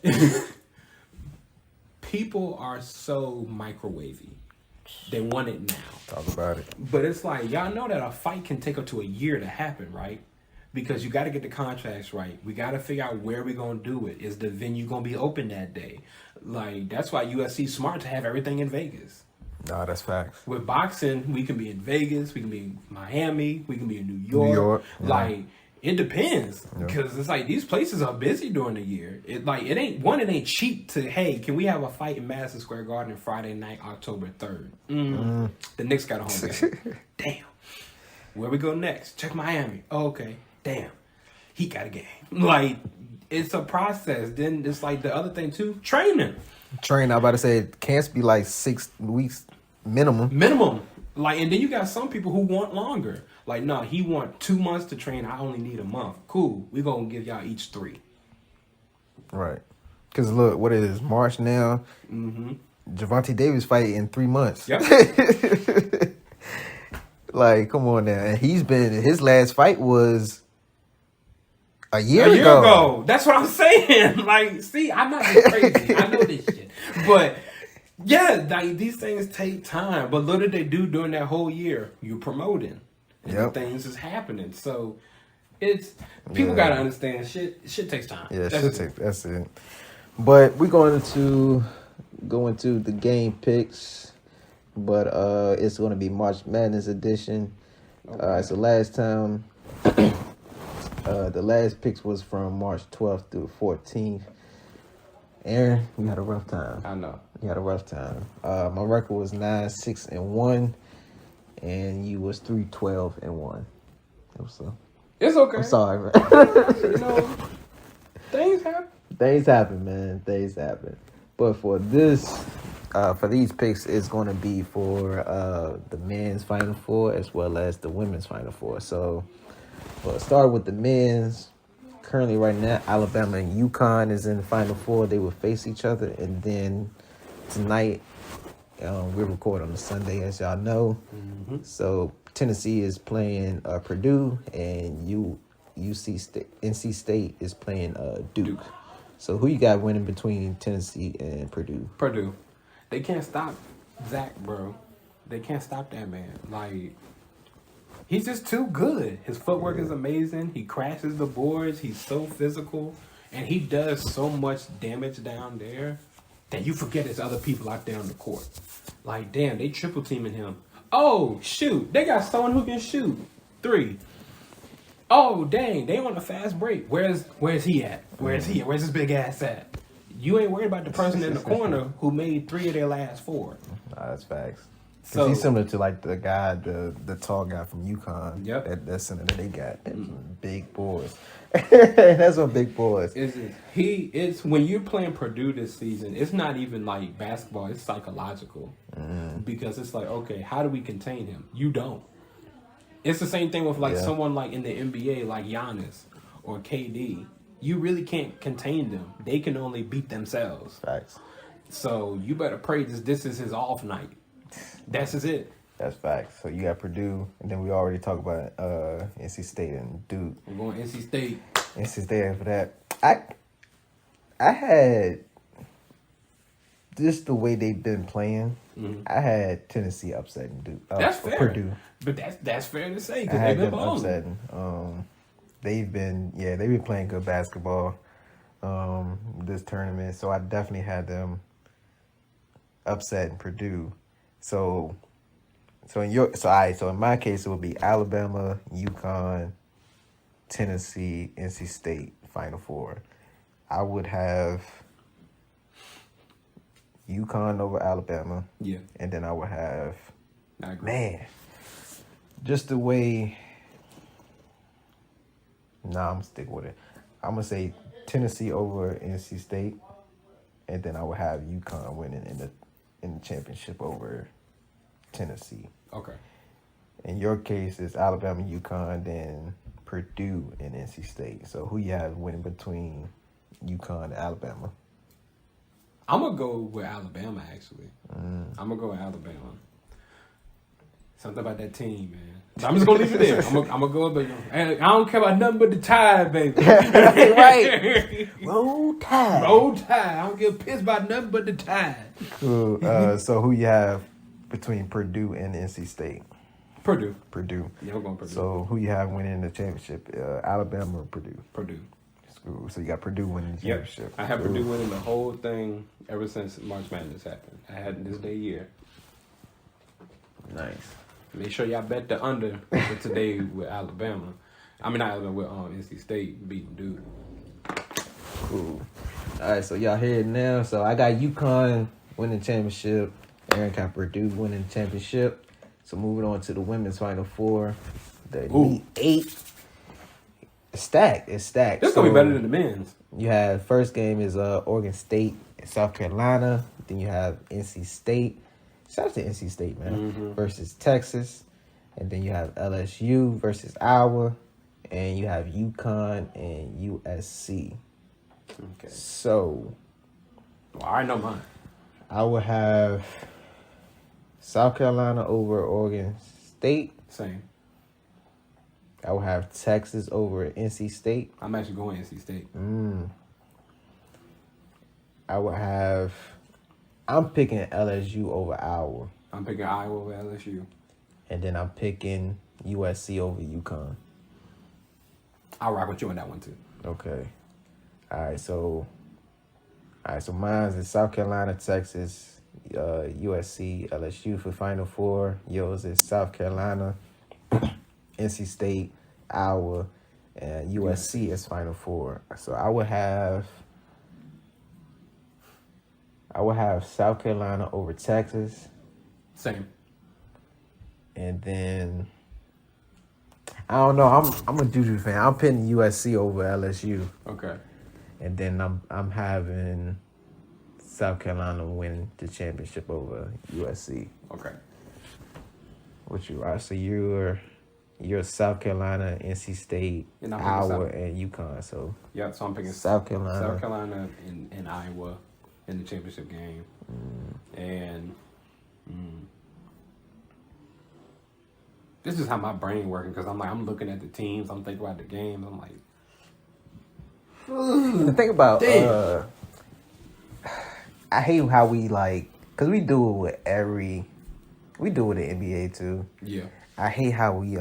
people are so microwavy. They want it now. Talk about it. But it's like, y'all know that a fight can take up to a year to happen, right? Because you got to get the contracts right. We got to figure out where we're going to do it. Is the venue going to be open that day? Like, that's why USC's smart to have everything in Vegas. Nah, that's facts. With boxing, we can be in Vegas, we can be in Miami, we can be in New York. Like, it depends. Because it's like, these places are busy during the year. It ain't cheap to, hey, can we have a fight in Madison Square Garden Friday night, October 3rd? The Knicks got a home game. Damn. Where we go next? Check Miami. Oh, okay. Damn. He got a game. Like, it's a process. Then it's like the other thing too, training. I'm about to say, it can't be like 6 weeks minimum. Like, and then you got some people who want longer. Like, no, he want 2 months to train. I only need a month. Cool. We're going to give y'all each 3. Right. Because look, what it is, March now. Javante Davis fight in 3 months. Yep. Like, come on now. And his last fight was a year ago. That's what I'm saying. Like, see, I'm not just crazy. I know this shit. But Yeah, like these things take time, but what did they do during that whole year? You promoting, and Yep. things is happening. So it's people gotta understand shit takes time. Yeah, That's it. that's it. But we're going to go into the game picks, but it's going to be March Madness edition. Okay. So last time, the last picks was from March 12th through 14th. Aaron, we had a rough time. I know. You had a rough time. My record was 9-6-1, and you was 3-12-1. It was so. It's okay. I'm sorry, man. You know, things happen. Things happen, man. Things happen. But for this, for these picks, it's going to be for the men's Final Four as well as the women's Final Four. So, we'll start with the men's. Currently, right now, Alabama and UConn is in the Final Four. They will face each other. And then tonight, we record on a Sunday, as y'all know. Mm-hmm. So, Tennessee is playing Purdue, and NC State is playing Duke. So, who you got winning between Tennessee and Purdue? Purdue. They can't stop Zach, bro. They can't stop that man. Like, he's just too good. His footwork is amazing. He crashes the boards. He's so physical. And he does so much damage down there that you forget there's other people out there on the court. Like, damn, they triple teaming him. Oh, shoot. They got someone who can shoot 3. Oh, dang, they on a fast break. Where's he at? Where's his big ass at? You ain't worried about the person in the corner who made 3 of their last 4. That's facts. So he's similar to like the guy, the tall guy from UConn. Yep. That center that they got. Big boys. That's what big boys. It's when you're playing Purdue this season, it's not even like basketball, it's psychological. Because it's like, okay, how do we contain him? You don't. It's the same thing with like someone like in the NBA, like Giannis or KD. You really can't contain them. They can only beat themselves. Facts. So you better pray this is his off night. That's just it. That's facts. So you got Purdue, and then we already talked about NC State and Duke. We're going NC State. NC State after that. I had just the way they've been playing. I had Tennessee upsetting Duke. That's fair. Purdue. But that's fair to say I because had they've been them balling. upsetting. They've been playing good basketball this tournament. So I definitely had them upsetting Purdue. So in my case it would be Alabama, UConn, Tennessee, NC State, Final Four. I would have UConn over Alabama. Yeah. And then I would have I agree. man. Just the way I'm gonna stick with it. I'm gonna say Tennessee over NC State, and then I would have UConn winning in the championship over Tennessee. Okay. In your case, it's Alabama, UConn, then Purdue and NC State. So who you have winning between UConn and Alabama? I'm going to go with Alabama, actually. I'm going to go with Alabama. Something about that team, man. So I'm just going to leave it there. I'm going to go with I don't care about nothing but the Tide, baby. Right. Roll Tide. Roll Tide. I don't give a piss about nothing but the Tide. Cool. So who you have between Purdue and NC State? Purdue. Purdue. Yeah, we're going Purdue. So who you have winning the championship? Alabama or Purdue? Purdue. Cool. So you got Purdue winning the championship. I have Purdue winning the whole thing ever since March Madness happened. I had this day year. Nice. Make sure y'all bet the under for today with Alabama. I mean, not Alabama, with NC State beating Duke. Cool. All right, so y'all here now. So I got UConn winning the championship. Aaron got Purdue winning the championship. So moving on to the women's Final Four. The Elite Eight. It's stacked. This is going to be better than the men's. You have first game is Oregon State and South Carolina. Then you have NC State. Shout out to NC State, man. Versus Texas. And then you have LSU versus Iowa. And you have UConn and USC. Okay. So, Well, I know mine. I would have South Carolina over Oregon State. Same. I would have Texas over NC State. I'm actually going NC State. I would have I'm picking LSU over Iowa, I'm picking Iowa over LSU. and then I'm picking USC over UConn. I'll rock with you on that one too. Okay. All right. So mine is South Carolina, Texas, USC, LSU for Final Four. Yours is South Carolina, NC State, Iowa, and USC is Final Four. So I would have South Carolina over Texas, Same. and then I don't know. I'm a Juju fan. I'm putting USC over LSU, Okay. and then I'm having South Carolina win the championship over USC. Okay. What you are? So you're South Carolina, NC State, And I'm picking Iowa, South. and UConn. So Yeah, so I'm picking South Carolina. South Carolina and Iowa in the championship game. And this is how my brain working because I'm looking at the teams, I'm thinking about the games, I'm like, The thing about Damn. I hate how we because we do it with we do it with the NBA too. yeah, I hate how we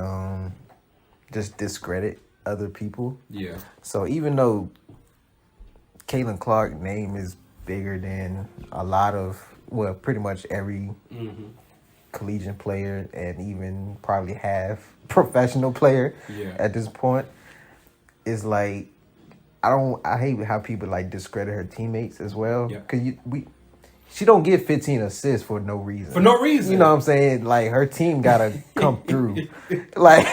just discredit other people. yeah, So even though Caitlin Clark's name is bigger than a lot of pretty much every collegiate player and even probably half professional player Yeah. at this point, is like I hate how people discredit her teammates as well. Yeah. Cause she don't get 15 assists for no reason. For no reason. You know what I'm saying? Like her team gotta come through. Like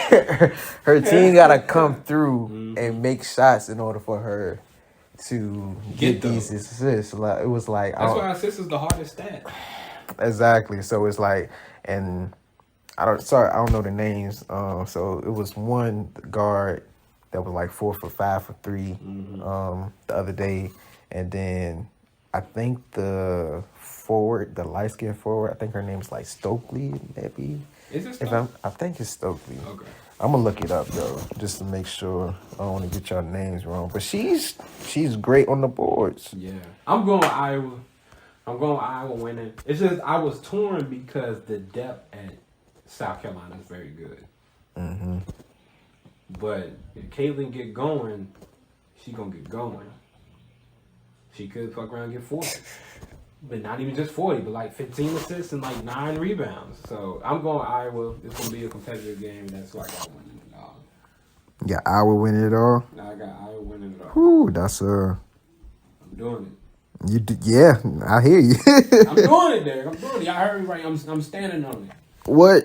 her team gotta come through and make shots in order for her to get these assists. Like it was like that's why assists is the hardest stat. exactly. So it's like, and I don't know the names. So it was one guard that was like 4 for 5 for 3 the other day, and then I think the light skinned forward, I think her name's like Stokely, maybe. Is it Stokely? I think it's Stokely. Okay. I'm gonna look it up though, just to make sure I don't want to get y'all names wrong. But she's great on the boards. Yeah. I'm going with Iowa. I'm going with Iowa winning. It's just I was torn because the depth at South Carolina is very good. Mm-hmm. But if Caitlin get going, she gonna get going. She could fuck around and get 40. But not even just 40, but like 15 assists and like 9 rebounds. So I'm going Iowa. It's gonna be a competitive game. That's why I got winning it all. Yeah, Iowa winning it all. Now I got Iowa winning it all. Whew, that's I'm doing it. yeah, I hear you. I'm doing it, Derek. I'm doing it. I heard me right. I'm standing on it. What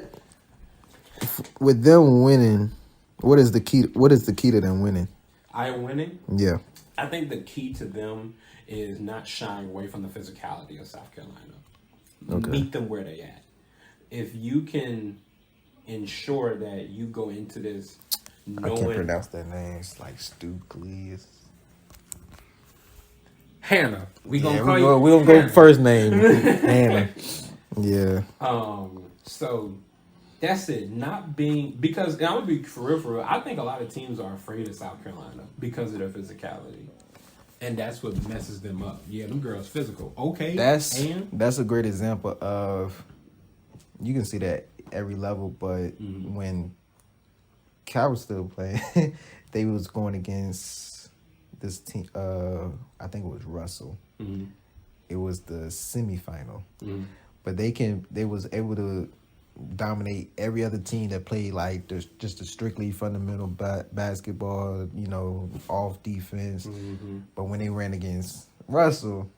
with them winning? What is the key? What is the key to them winning? Iowa winning. Yeah. I think the key to them is not shying away from the physicality of South Carolina. Okay. Meet them where they at. If you can ensure that you go into this knowing... I can't pronounce their names. Like Stokely. Hannah. We gonna Yeah, call you... we're gonna go first name. Hannah. Yeah. So that's it. Not being... Because, and I'm going to be for real, I think a lot of teams are afraid of South Carolina because of their physicality. And that's what messes them up. Yeah, them girls physical. Okay. That's a great example of, you can see that every level, but when Cal was still playing, they was going against this team, I think it was Russell. Mm-hmm. It was the semifinal. Mm-hmm. But they was able to dominate every other team that played like just a strictly fundamental basketball, off defense. Mm-hmm. But when they ran against Russell,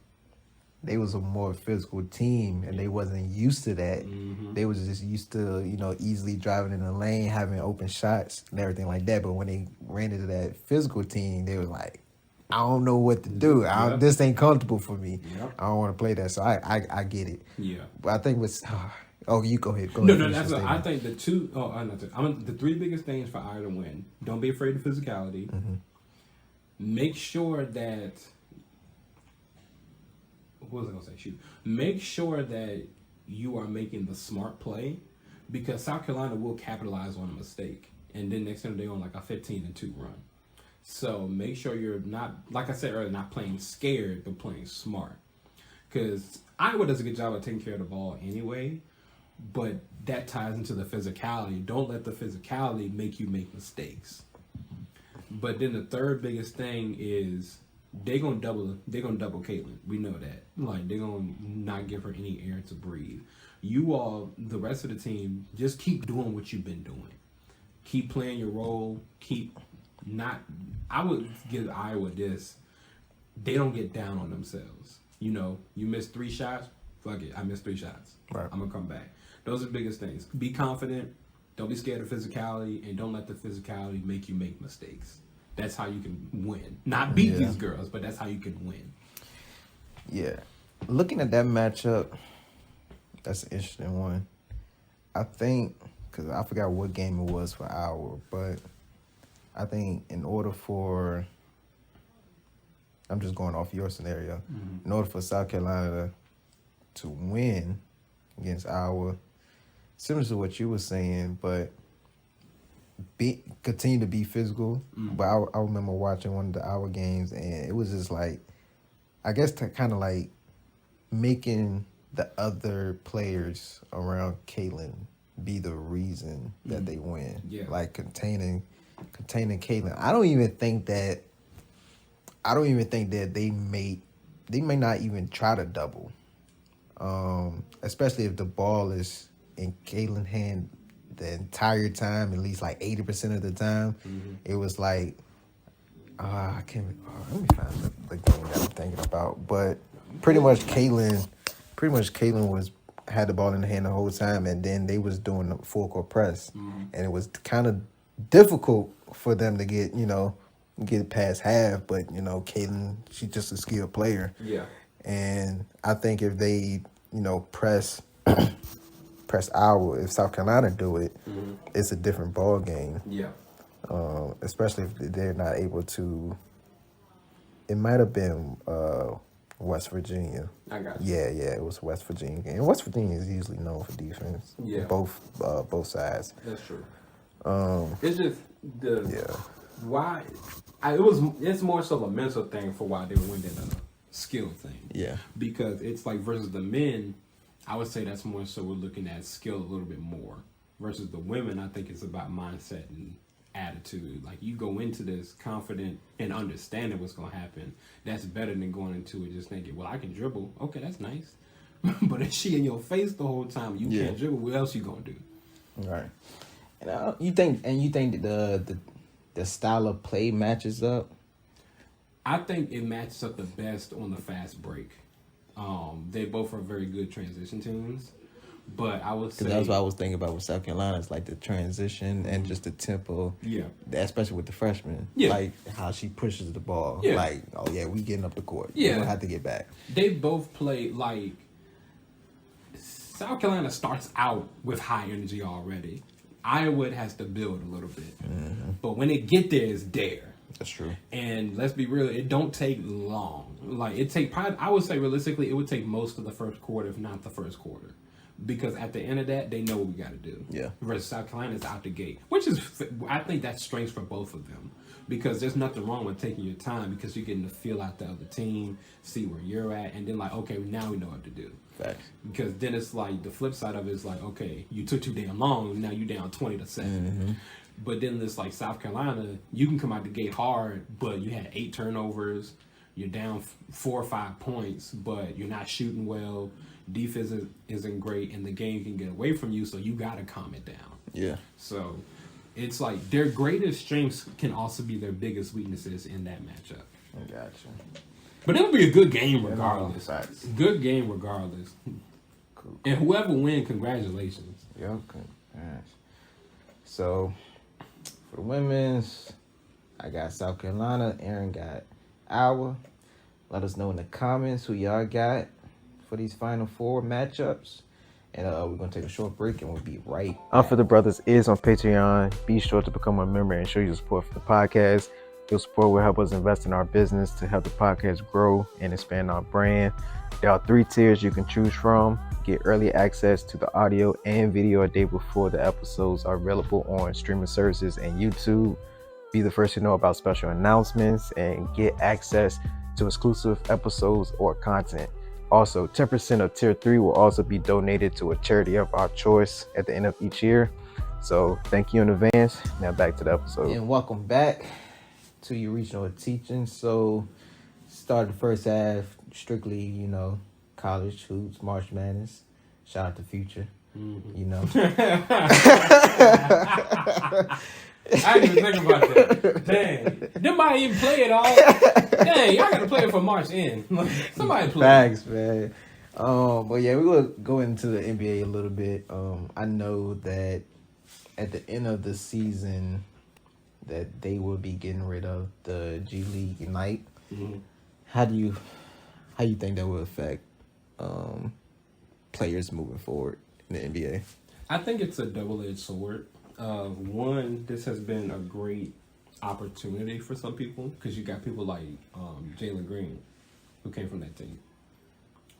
they was a more physical team, and they wasn't used to that. Mm-hmm. They was just used to easily driving in the lane, having open shots and everything like that. But when they ran into that physical team, they was like, I don't know what to do. Yep. This ain't comfortable for me. Yep. I don't want to play that. So I get it. Yeah. But I think you go ahead. No, finish that's your I statement. think the 3 biggest things for Iowa to win. Don't be afraid of physicality. Mm-hmm. Make sure that what was I gonna say? Shoot. Make sure that you are making the smart play, because South Carolina will capitalize on a mistake, and then next thing they're on like a 15-2 run. So make sure you're not, like I said earlier, not playing scared, but playing smart. because Iowa does a good job of taking care of the ball anyway, but that ties into the physicality. Don't let the physicality make you make mistakes. But then the third biggest thing is they're gonna double Caitlin. We know that. Like, they're gonna not give her any air to breathe. You all, the rest of the team, just keep doing what you've been doing. Keep playing your role. I would give Iowa this. They don't get down on themselves. You know, you missed 3 shots. Fuck it, I missed 3 shots. Right. I'm gonna come back. Those are the biggest things. Be confident. Don't be scared of physicality, and don't let the physicality make you make mistakes. That's how you can win. Not beat these girls, but that's how you can win. Yeah. Looking at that matchup, that's an interesting one. I think, because I forgot what game it was for Iowa, but I think in order for, I'm just going off your scenario, in order for South Carolina to win against Iowa, similar to what you were saying, but continue to be physical. But I remember watching one of the Iowa games, and it was just like, I guess to kind of like making the other players around Caitlin be the reason that they win. Yeah. Like containing Caitlin. I don't even think that they may not even try to double. Especially if the ball is in Caitlin's hand the entire time, at least like 80% of the time. It was like, let me find the game that I'm thinking about. But pretty much Caitlin had the ball in the hand the whole time, and then they was doing the full court press, and it was kind of difficult for them to get past half. But Caitlin, she's just a skilled player. Yeah. And I think if they press Iowa, if South Carolina do it, it's a different ball game. Yeah. Especially if they're not able to. It might have been West Virginia. I got you. Yeah, it was West Virginia. And West Virginia is usually known for defense. Yeah. Both sides. That's true. It's just why it's more so a mental thing for why they win than a skill thing. Yeah. Because it's like versus the men, I would say that's more so we're looking at skill a little bit more. Versus the women, I think it's about mindset and attitude. Like, you go into this confident and understanding what's going to happen. That's better than going into it just thinking, well, I can dribble. Okay, that's nice. But if she in your face the whole time, you can't dribble, what else you going to do? Right. And you think the style of play matches up? I think it matches up the best on the fast break. They both are very good transition teams. But I would say... Because that's what I was thinking about with South Carolina. It's like the transition and just the tempo. Yeah. Especially with the freshmen. Yeah. Like how she pushes the ball. Yeah. Like, oh yeah, we getting up the court. Yeah. We don't have to get back. They both play like... South Carolina starts out with high energy already. Iowa has to build a little bit. But when it get there, it's there. That's true. And let's be real, it don't take long. Like, I would say realistically, it would take most of the first quarter, if not the first quarter. Because at the end of that, they know what we got to do. Yeah. Versus South Carolina's out the gate, which is, I think that's strength for both of them. Because there's nothing wrong with taking your time, because you're getting to feel out the other team, see where you're at, and then like, okay, now we know what to do. Facts. Because then it's like, the flip side of it is like, okay, you took too damn long, now you're down 20-7. But then it's like South Carolina, you can come out the gate hard, but you had 8 turnovers, you're down 4 or 5 points, but you're not shooting well. Defense isn't great, and the game can get away from you, so you got to calm it down. Yeah. So it's like their greatest strengths can also be their biggest weaknesses in that matchup. I gotcha. But it'll be a good game regardless. Good game regardless. Cool. And whoever wins, congratulations. Yeah, congrats. So for the women's, I got South Carolina. Aaron got Iowa. Let us know in the comments who y'all got for these Final Four matchups. And we're going to take a short break, and we'll be right back. Unfiltered Brothers is on Patreon. Be sure to become a member and show your support for the podcast. Your support will help us invest in our business to help the podcast grow and expand our brand. There are 3 tiers you can choose from. Get early access to the audio and video a day before the episodes are available on streaming services and YouTube. Be the first to know about special announcements and get access to exclusive episodes or content. Also, 10% of Tier 3 will also be donated to a charity of our choice at the end of each year. So thank you in advance. Now back to the episode. And welcome back to your regional teaching. So started the first half strictly, college hoops, March Madness. Shout out to Future. I didn't even think about that. Dang. Them might even play it all. Dang, y'all gotta play it for March end. Somebody play. Facts, man. But yeah, we will go into the NBA a little bit. I know that at the end of the season that they will be getting rid of the G League Ignite. Mm-hmm. How do you think that will affect players moving forward in the NBA? I think it's a double-edged sword. One, this has been a great opportunity for some people because you got people like Jalen Green, who came from that team,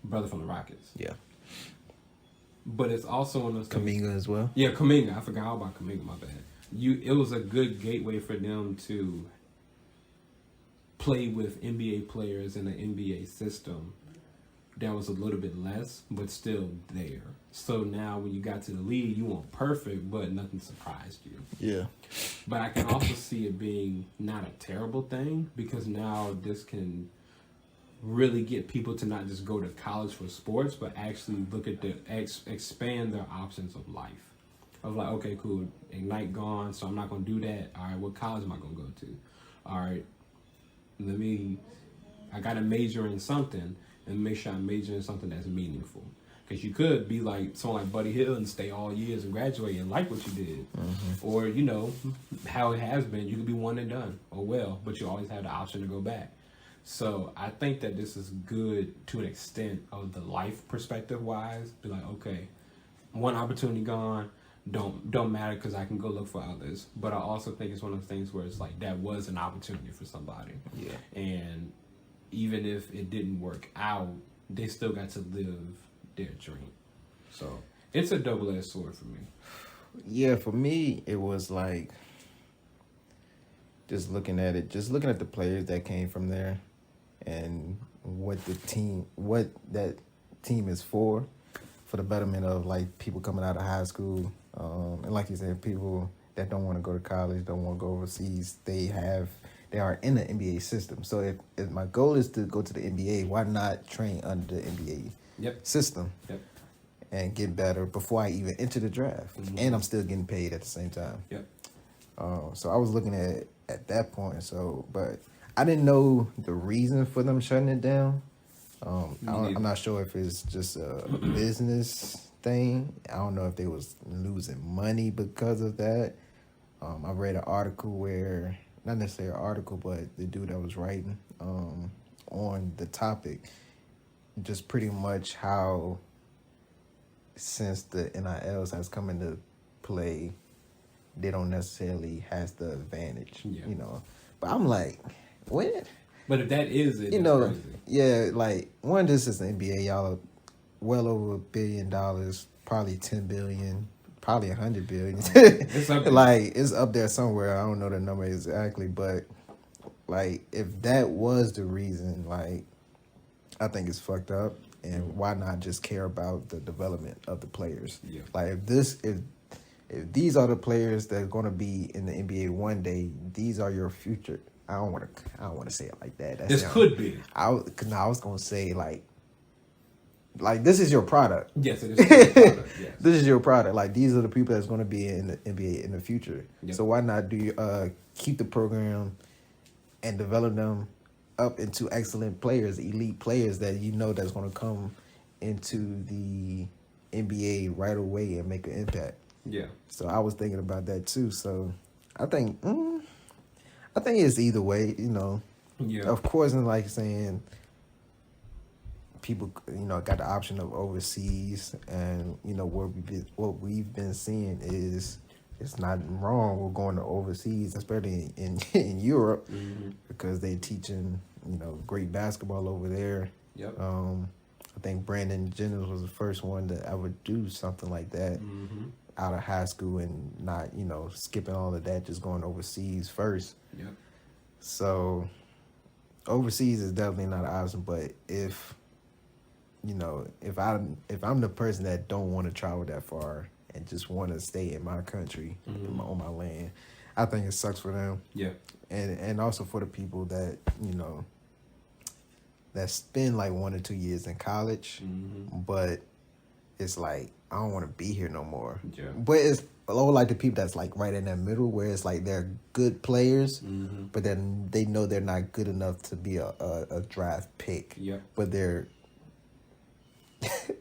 brother from the Rockets. Yeah. But it's also one of those things. Kuminga as well. Yeah, Kuminga. I forgot all about Kuminga. My bad. It was a good gateway for them to play with NBA players in the NBA system that was a little bit less, but still there. So now when you got to the league, you weren't perfect, but nothing surprised you. Yeah. But I can also see it being not a terrible thing because now this can really get people to not just go to college for sports, but actually look at expand their options of life. Of like, okay, cool, Ignite gone, so I'm not going to do that. All right, what college am I going to go to? All right, I got to major in something and make sure I major in something that's meaningful. Because you could be like someone like Buddy Hield and stay all years and graduate and like what you did. Mm-hmm. Or, how it has been, you could be one and done, but you always have the option to go back. So I think that this is good to an extent of the life perspective wise. Be like, okay, one opportunity gone, don't matter because I can go look for others. But I also think it's one of those things where it's like that was an opportunity for somebody. Yeah. And even if it didn't work out, they still got to live their dream. So it's a double-edged sword for me. Yeah, for me, it was like just looking at the players that came from there and what that team is for the betterment of like people coming out of high school. And like you said, people that don't want to go to college, don't want to go overseas, they are in the NBA system. So if my goal is to go to the NBA, why not train under the NBA system and get better before I even enter the draft? Mm-hmm. And I'm still getting paid at the same time. Yep. So I was looking at that point. But I didn't know the reason for them shutting it down. I'm not sure if it's just a business thing. I don't know if they was losing money because of that. I read an article where, not necessarily an article, but the dude that was writing on the topic, just pretty much how since the NILs has come into play, they don't necessarily has the advantage, But I'm like, what? But if that is it, crazy. Yeah, like one, this is the NBA, y'all are well over $1 billion, probably 10 billion, probably 100 billion. It's up there. Like it's up there somewhere. I don't know the number exactly, but like if that was the reason, like I think it's fucked up. And why not just care about the development of the players? Yeah. Like if these are the players that are going to be in the NBA one day, these are your future. I don't want to say it like that. This could be. I was going to say like this is your product. Yes, it is your product. Yes. This is your product. Like these are the people that's going to be in the NBA in the future. Yep. So why not keep the program and develop them up into excellent players, elite players that that's going to come into the NBA right away and make an impact. Yeah. So I was thinking about that too. So I think it's either way, Yeah. Of course, and like saying people, got the option of overseas, and what we've been seeing is it's not wrong with going to overseas, especially in Europe, mm-hmm. because they're teaching great basketball over there. Yep. I think Brandon Jennings was the first one to ever do something like that. Mm-hmm. Out of high school and not, skipping all of that, just going overseas first. Yep. So overseas is definitely not an option, but if you know, if I'm the person that don't want to travel that far and just want to stay in my country, on my land, I think it sucks for them. Yeah. And also for the people that, you know, that spend like 1 or 2 years in college, but it's like, I don't want to be here no more. Yeah. But it's all like the people that's like right in that middle, where it's like they're good players, but then they know they're not good enough to be a draft pick. Yeah. But they're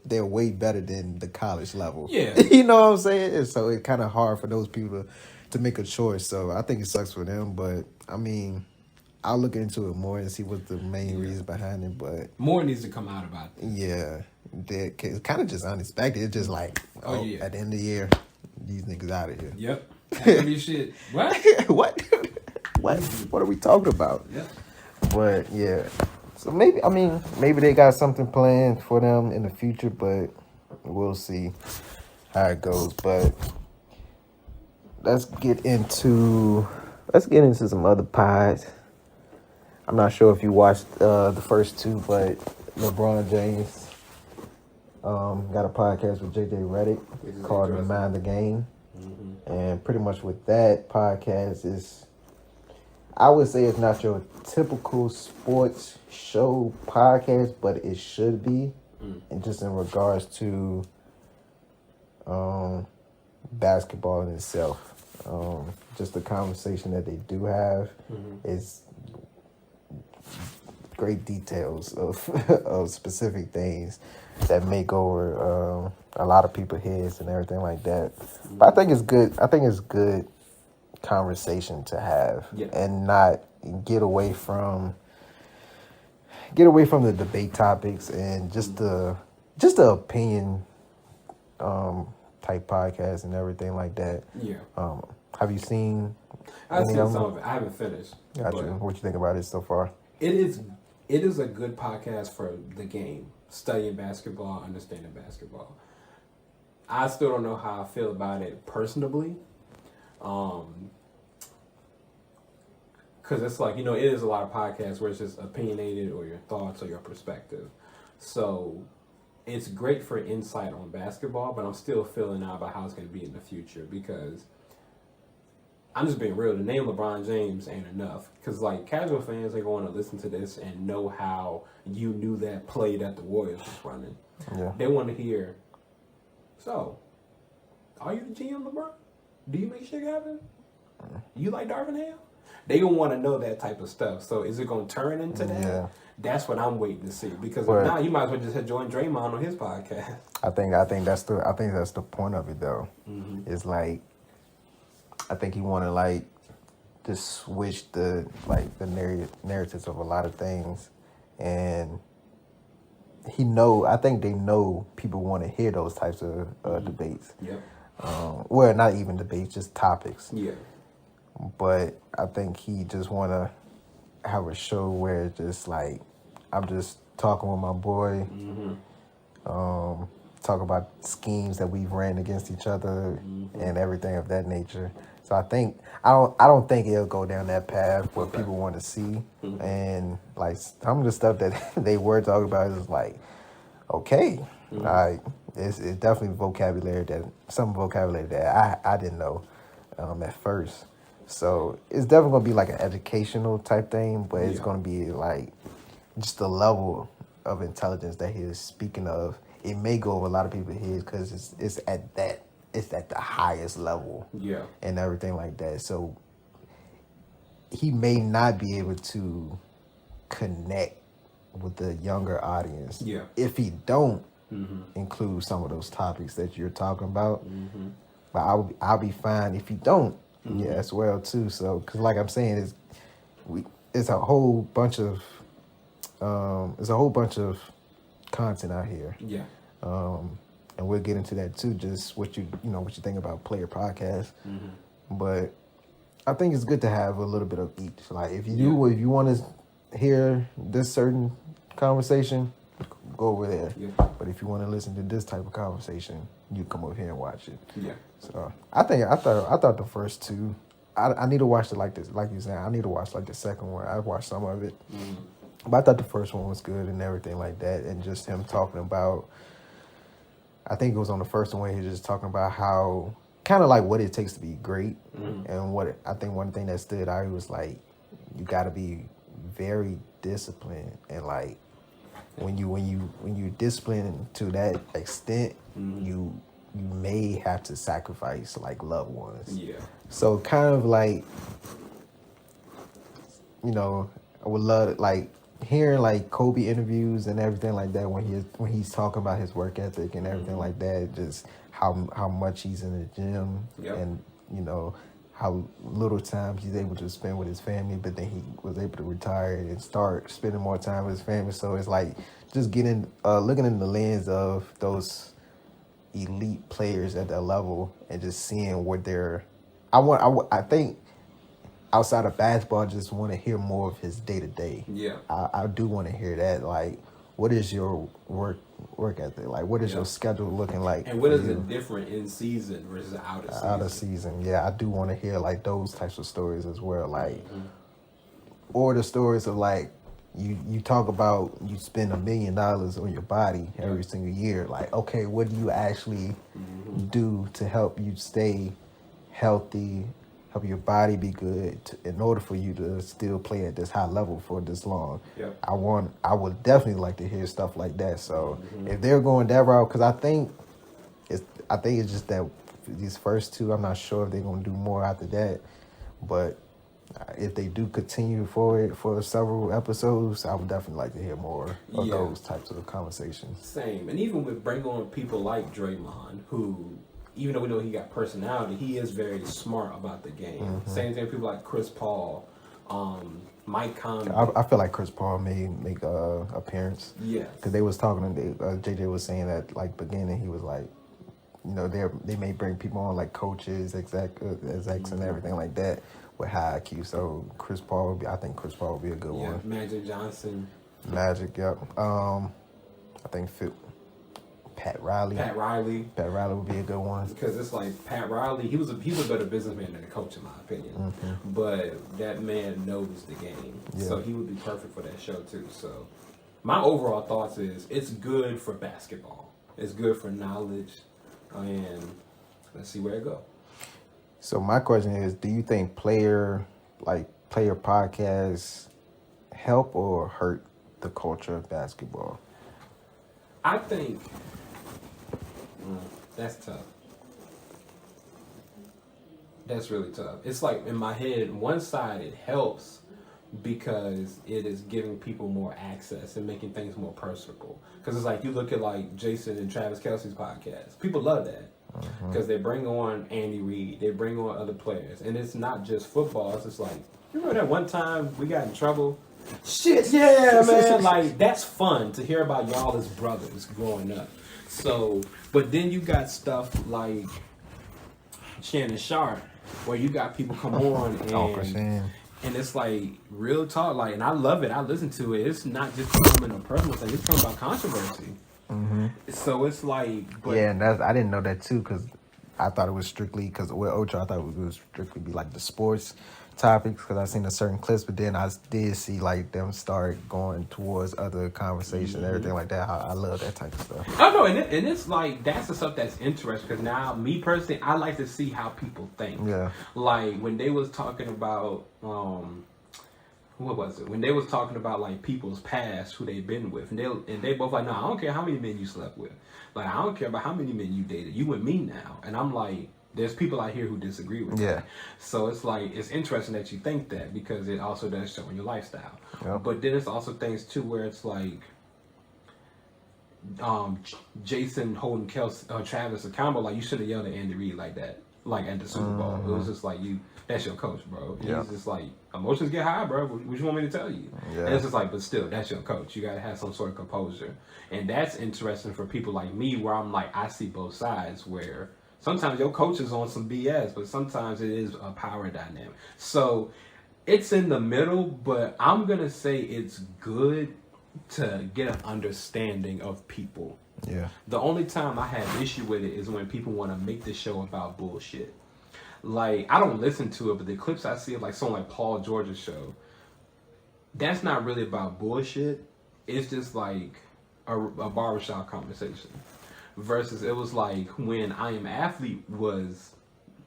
way better than the college level. Yeah. You know what I'm saying? And so it's kind of hard for those people to make a choice. So I think it sucks for them, but I mean, I'll look into it more and see what's the main reason behind it. But more needs to come out about this. Yeah, it's kind of just unexpected. It's just like, at the end of the year, these niggas out of here. Yep. That be shit. What? What are we talking about? Yep. But yeah, so maybe they got something planned for them in the future, but we'll see how it goes. But let's get into some other pods. I'm not sure if you watched the first two, but LeBron James got a podcast with Jay Wright called Remind the Game. And pretty much with that podcast is, I would say it's not your typical sports show podcast, but it should be. And just in regards to basketball in itself. Just the conversation that they do have is great details of of specific things that make over a lot of people's heads and everything like that. But I think it's good. I think it's good conversation to have, and not get away from the debate topics and just the opinion type podcast and everything like that. Yeah. Have you seen? I've seen some of it. I haven't finished. Gotcha. What you think about it so far? It is a good podcast for the game, studying basketball, understanding basketball. I still don't know how I feel about it personally, because it's like, you know, it is a lot of podcasts where it's just opinionated or your thoughts or your perspective. So it's great for insight on basketball, but I'm still feeling out about how it's going to be in the future, because I'm just being real. The name LeBron James ain't enough, because like casual fans are going to listen to this and know how you knew that play that the Warriors was running. Yeah. They want to hear, so, are you the GM, LeBron? Do you make shit happen? You like Darvin Ham? They gonna want to know that type of stuff. So is it gonna turn into that? Yeah. That's what I'm waiting to see. Because if not, you might as well just join Draymond on his podcast. I think that's the point of it though. It's like, I think he want to like just switch the narratives of a lot of things, and I think they know people want to hear those types of debates. Yep. Well, not even debates, just topics. Yeah. But I think he just want to have a show where it's just like, I'm just talking with my boy, talk about schemes that we've ran against each other and everything of that nature. So I don't think it'll go down that path where people want to see. And like some of the stuff that they were talking about is like, okay, like it's definitely some vocabulary that I didn't know at first. So it's definitely gonna be like an educational type thing, but it's gonna be like just the level of intelligence that he is speaking of. It may go over a lot of people's heads because it's at the highest level, and everything like that. So he may not be able to connect with the younger audience if he don't include some of those topics that you're talking about. But I'll be fine if he don't. As well too. So because like I'm saying, it's a whole bunch of content out here. And we'll get into that too. Just what you think about player podcasts. But I think it's good to have a little bit of each. Like if you want to hear this certain conversation, go over there. But if you want to listen to this type of conversation, you come over here and watch it. So I thought the first two, I need to watch it like this, like you said. I need to watch like the second one. I watched some of it, But I thought the first one was good and everything like that, and just him talking about. I think it was on the first one. He was just talking about how kind of like what it takes to be great, and what I think one thing that stood out, he was like, you got to be very disciplined, and like when you discipline to that extent, you may have to sacrifice like loved ones. Yeah. So kind of like, I would love like hearing like Kobe interviews and everything like that when he's talking about his work ethic and everything like that, just how much he's in the gym and how little time he's able to spend with his family, but then he was able to retire and start spending more time with his family. So it's like just looking in the lens of those elite players at that level and just seeing what they're. I think outside of basketball, I just want to hear more of his day to day. Yeah. I do want to hear that. Like, what is your work ethic? Like, what is your schedule looking like? And what is it different in season versus out of season? Out of season, yeah. I do want to hear like those types of stories as well. Like, or the stories of like you talk about you spend $1 million on your body every single year. Like, okay, what do you actually do to help you stay healthy? Help your body be good in order for you to still play at this high level for this long. Yep. I would definitely like to hear stuff like that. So if they're going that route, because I think it's just that these first two, I'm not sure if they're going to do more after that. But if they do continue forward for several episodes, I would definitely like to hear more of those types of conversations. Same. And even with bringing on people like Draymond, who, even though we know he got personality, he is very smart about the game. Same thing with people like Chris Paul, Mike Conley. I feel like Chris Paul may make a appearance. Yeah. Because they was talking, JJ was saying that like beginning, he was like, they may bring people on like coaches, execs and everything like that with high IQ. So I think Chris Paul would be a good one. Magic Johnson. Magic, yep. I think Pat Riley would be a good one. Because it's like Pat Riley, he was a better businessman than a coach in my opinion. But that man knows the game. So he would be perfect for that show too. So my overall thoughts is it's good for basketball. It's good for knowledge. And let's see where it goes. So my question is, do you think player podcasts help or hurt the culture of basketball? I think that's tough. That's really tough. It's like in my head, one side it helps because it is giving people more access and making things more personable. Because it's like you look at like Jason and Travis Kelce's podcast. People love that because they bring on Andy Reid, they bring on other players, and it's not just football. It's just like, you remember that one time we got in trouble? Shit, yeah, man. Like, that's fun to hear about y'all as brothers growing up. So, but then you got stuff like Shannon Sharp, where you got people come on and it's like real talk, like, and I love it. I listen to it. It's not just becoming a personal thing. It's talking about controversy. So it's like, but and I didn't know that too, because I thought it was strictly because with Ocho, I thought it would strictly be like the sports topics because I seen a certain clips, but then I did see like them start going towards other conversations and everything like that. I love that type of stuff. Oh no, and it's like that's the stuff that's interesting because now me personally, I like to see how people think. Yeah. Like when they was talking about what was it? When they was talking about like people's past, who they've been with, and they both like, no, I don't care how many men you slept with. Like I don't care about how many men you dated. You with me now, and I'm like. There's people out here who disagree with that. So it's like, it's interesting that you think that because it also does show in your lifestyle. Yep. But then it's also things too where it's like Jason holding Travis accountable. Like you should have yelled at Andy Reid like that, like at the Super Bowl. It was just like that's your coach, bro. He's just like, emotions get high, bro. What you want me to tell you? And it's just like, but still, that's your coach. You got to have some sort of composure. And that's interesting for people like me where I'm like, I see both sides where sometimes your coach is on some BS, but sometimes it is a power dynamic. So it's in the middle, but I'm going to say it's good to get an understanding of people. Yeah. The only time I have issue with it is when people want to make the show about bullshit. Like, I don't listen to it, but the clips I see of like someone like Paul George's show, that's not really about bullshit. It's just like a barbershop conversation. Versus it was like when I Am Athlete was,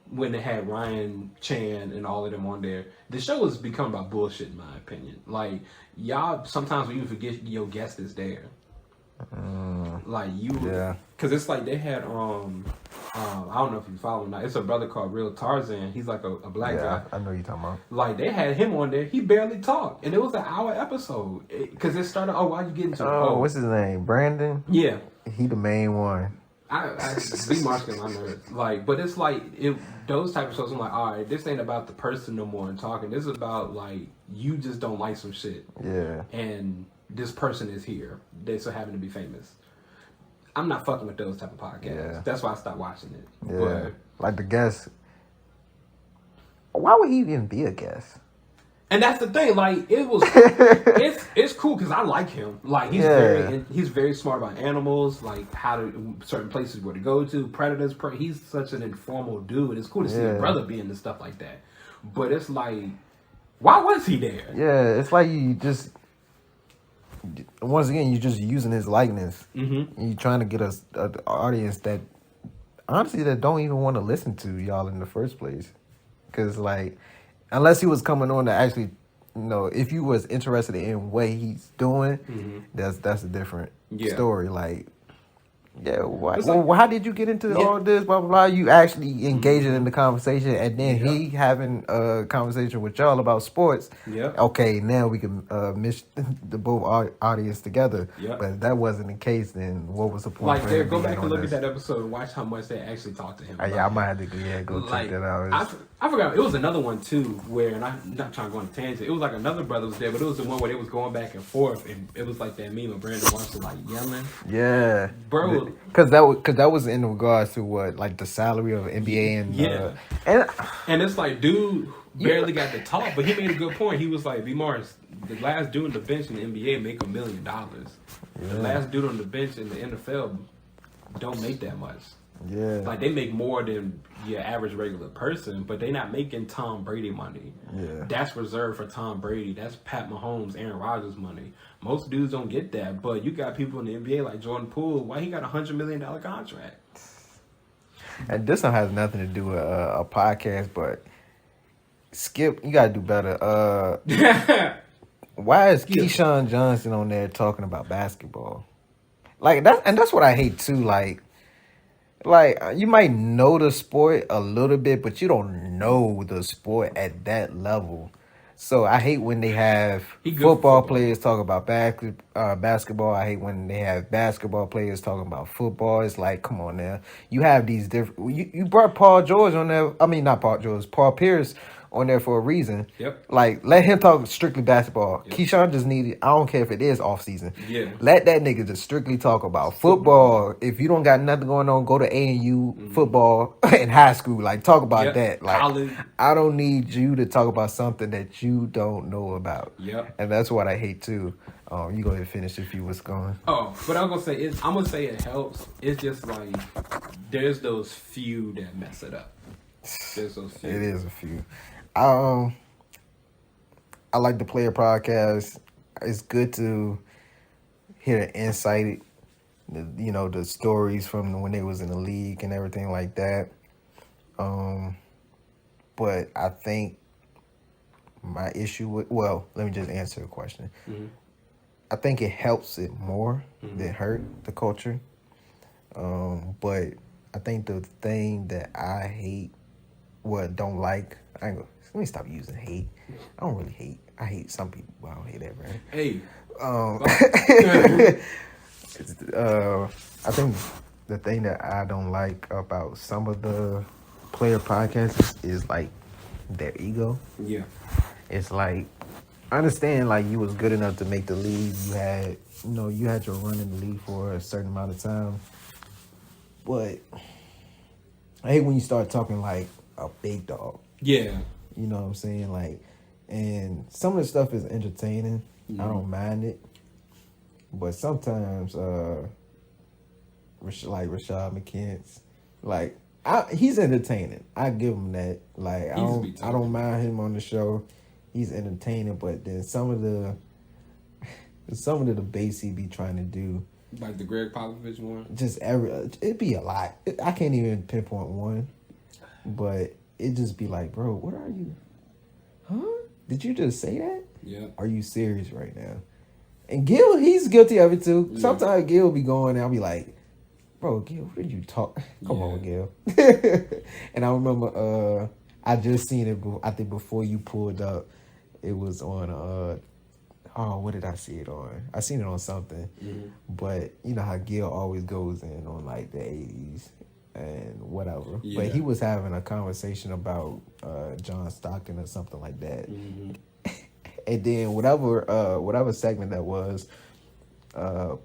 when they had Ryan Chan and all of them on there. The show has become about bullshit in my opinion. Like y'all sometimes we even forget your guest is there. Like you, Yeah. because it's like they had I don't know if you follow him or not. It's a brother called Real Tarzan. He's like a black guy. I know you're talking about. Like they had him on there. He barely talked, and it was an hour episode. Because it started. Oh, why you getting to? Oh, what's his name? Brandon. Yeah. He the main one. I be marking my nerves. Like, but it's like those type of shows. I'm like, all right, this ain't about the person no more and talking. This is about like you just don't like some shit. Yeah. And this person is here. They so happen to be famous. I'm not fucking with those type of podcasts. Yeah. That's why I stopped watching it. Yeah. But, like the guest. Why would he even be a guest? and that's the thing. Like it was, it's cool because I like him. Like he's very smart about animals. Like how to certain places where to go to. Predators. He's such an informal dude. It's cool to see a brother be into stuff like that. But it's like, why was he there? Yeah, it's like you just. Once again, you're just using his likeness. Mm-hmm. You're trying to get an audience that, honestly, that don't even want to listen to y'all in the first place. Because, like, unless he was coming on to actually, if you was interested in what he's doing, that's a different story. Like, how did you get into all this, blah, blah, blah? You actually engaging in the conversation, and then he having a conversation with y'all about sports. Yeah. Okay, now we can mix the both audience together. Yeah. But if that wasn't the case, then what was the point? Like, for him go being back and on look this? at that episode and watch how much they actually talked to him. Yeah, I might have to go check that out. I forgot. It was another one too where, and I'm not trying to go on a tangent. It was like another brother was there, but it was the one where they was going back and forth, and it was like that meme of Brandon Watson like yelling. Yeah, Bro. Because that was in regards to what, like the salary of NBA and it's like dude barely got to talk, but he made a good point. He was like, V Mars, the last dude on the bench in the NBA make $1 million. The last dude on the bench in the NFL don't make that much. Yeah. Like they make more than your average regular person, but they not making Tom Brady money. Yeah. That's reserved for Tom Brady. That's Pat Mahomes, Aaron Rodgers money. Most dudes don't get that, but you got people in the NBA like Jordan Poole. Why he got $100 million contract? And this one has nothing to do with a podcast, but Skip, you gotta do better. Why is Keyshawn Johnson on there talking about basketball? Like that's what I hate too. Like you might know the sport a little bit, but you don't know the sport at that level. So I hate when they have football players talk about basketball. I hate when they have basketball players talking about football. It's like, come on now. You have these different. You brought Paul George on there. I mean, not Paul George. Paul Pierce on there for a reason. Yep. Like, let him talk strictly basketball. Yep. Keyshawn just needed, I don't care if it is off season. Yeah. Let that nigga just strictly talk about football. If you don't got nothing going on, go to ANU football in high school. Like, talk about that. Like, college. I don't need you to talk about something that you don't know about. Yep. And that's what I hate too. You go ahead and finish if you was going. Oh, but I'm gonna say it helps. It's just like there's those few that mess it up. There's those few. It is a few. I like the Player Podcast. It's good to hear the insight, the stories from when they was in the league and everything like that. But I think my issue with, let me just answer the question. Mm-hmm. I think it helps it more than hurt the culture. But I think the thing that I hate, don't like, let me stop using hate. I don't really hate. I hate some people, but I don't hate everybody. Hey. I think the thing that I don't like about some of the player podcasts is like their ego. Yeah. It's like, I understand like you was good enough to make the league. You had your run in the league for a certain amount of time. But I hate when you start talking like a big dog. Yeah. You know what I'm saying? Like, and some of the stuff is entertaining. I don't mind it. But sometimes, like Rashad McKent's, like, he's entertaining. I give him that. Like, I don't mind him on the show. he's entertaining, but then some of the debates he be trying to do, Like the Greg Popovich one. just it'd be a lot. I can't even pinpoint one, but it just be like, bro, what are you? Huh? Did you just say that? Yeah. Are you serious right now? And Gil, he's guilty of it too. Yeah. Sometimes Gil be going, and I'll be like, bro, Gil, what did you talk? Come on, Gil. And I remember, I just seen it. I think before you pulled up, it was on. What did I see it on? I seen it on something. Mm-hmm. But you know how Gil always goes in on like the 80s and whatever. Yeah. But he was having a conversation about John Stockton or something like that. Mm-hmm. And then whatever segment that was,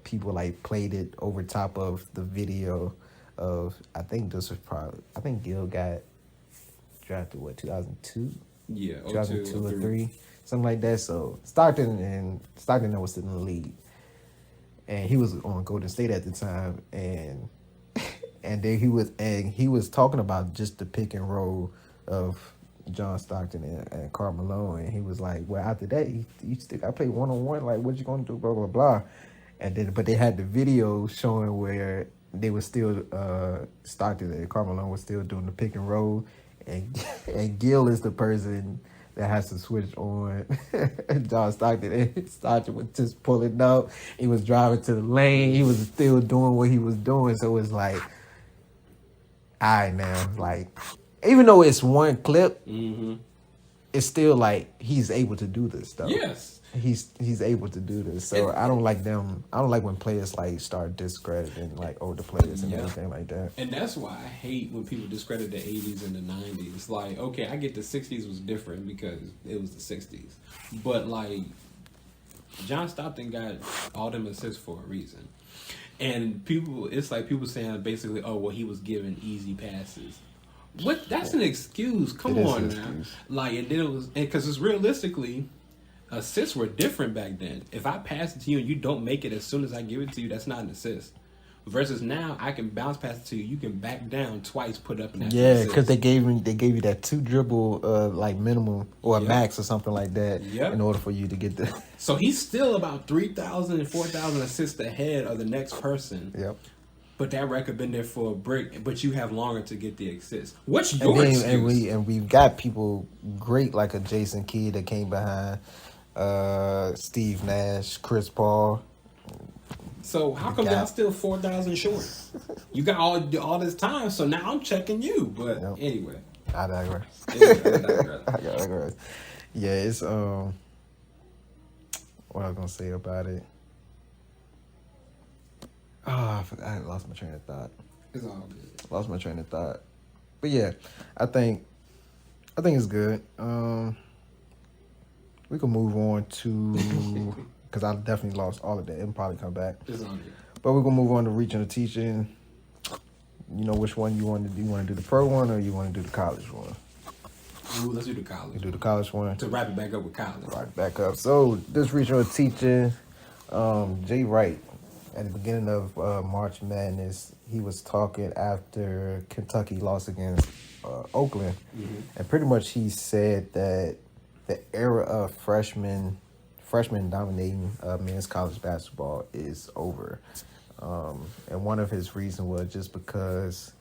people like played it over top of the video of, I think Gil got drafted 2002? Yeah, 2002 or 3, something like that. So Stockton was still in the league, and he was on Golden State at the time, and then he was talking about just the pick and roll of John Stockton and Karl Malone, and he was like, well, after that you still got to play one-on-one, like what you gonna do, blah blah blah. And then but they had the video showing where they were still Stockton and Karl Malone was still doing the pick and roll, and Gil is the person that has to switch on John Stockton. And Stockton was just pulling up. He was driving to the lane. He was still doing what he was doing. So it's like, all right now, like, even though it's one clip, Mm-hmm. it's still like he's able to do this stuff. Yes. He's able to do this. So I don't like when players like start discrediting like older players and everything like that. And that's why I hate when people discredit the 80s and the 90s. Like, okay, I get the 60s was different because it was the 60s. But like John Stockton got all them assists for a reason. And it's like people saying basically, oh well, he was given easy passes. What? That's an excuse. Come on now. Excuse. Like, and then it was, because it's realistically, assists were different back then. If I pass it to you and you don't make it as soon as I give it to you, that's not an assist. Versus now, I can bounce pass it to you. You can back down twice, put up an assist. Yeah, because they gave you that 2 dribble like minimum or a max or something like that in order for you to get the. So he's still about 3,000 and 4,000 assists ahead of the next person. Yep. But that record been there for a break. But you have longer to get the assist. What's your And then, excuse? we've got people great like a Jason Kidd that came behind, Steve Nash, Chris Paul. So how come y'all still 4,000 short? You got all this time, so now I'm checking you. But anyway, I digress. I digress. I digress. Yeah, it's what I was gonna say about it. Oh, I forgot. I lost my train of thought. It's all good. Lost my train of thought. But yeah, I think it's good. We can move on to because I definitely lost all of that. It'll probably come back. It's all good. But we're gonna move on to regional teaching. You know which one you want to do? You want to do the pro one or you want to do the college one? Ooh, let's do the college. You do the college one. To wrap it back up with college. Right back up. So this regional teaching, Jay Wright, at the beginning of March Madness, he was talking after Kentucky lost against Oakland, and pretty much he said that the era of freshmen dominating men's college basketball is over, and one of his reasons was just because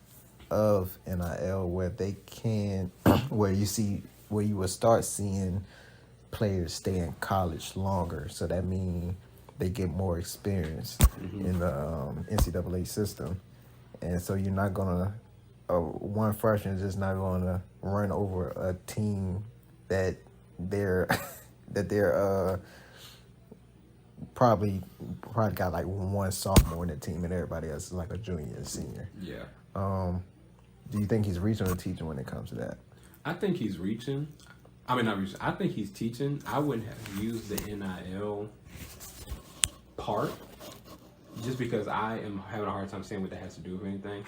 of NIL, where they can, where you will start seeing players stay in college longer. So that means they get more experience in the NCAA system, and so you're not gonna one freshman is just not gonna run over a team that they're probably got like one sophomore in the team and everybody else is like a junior and senior. Yeah. Do you think he's reaching or teaching when it comes to that? I think he's reaching. I mean, not reaching. I think he's teaching. I wouldn't have used the NIL part just because I am having a hard time saying what that has to do with anything.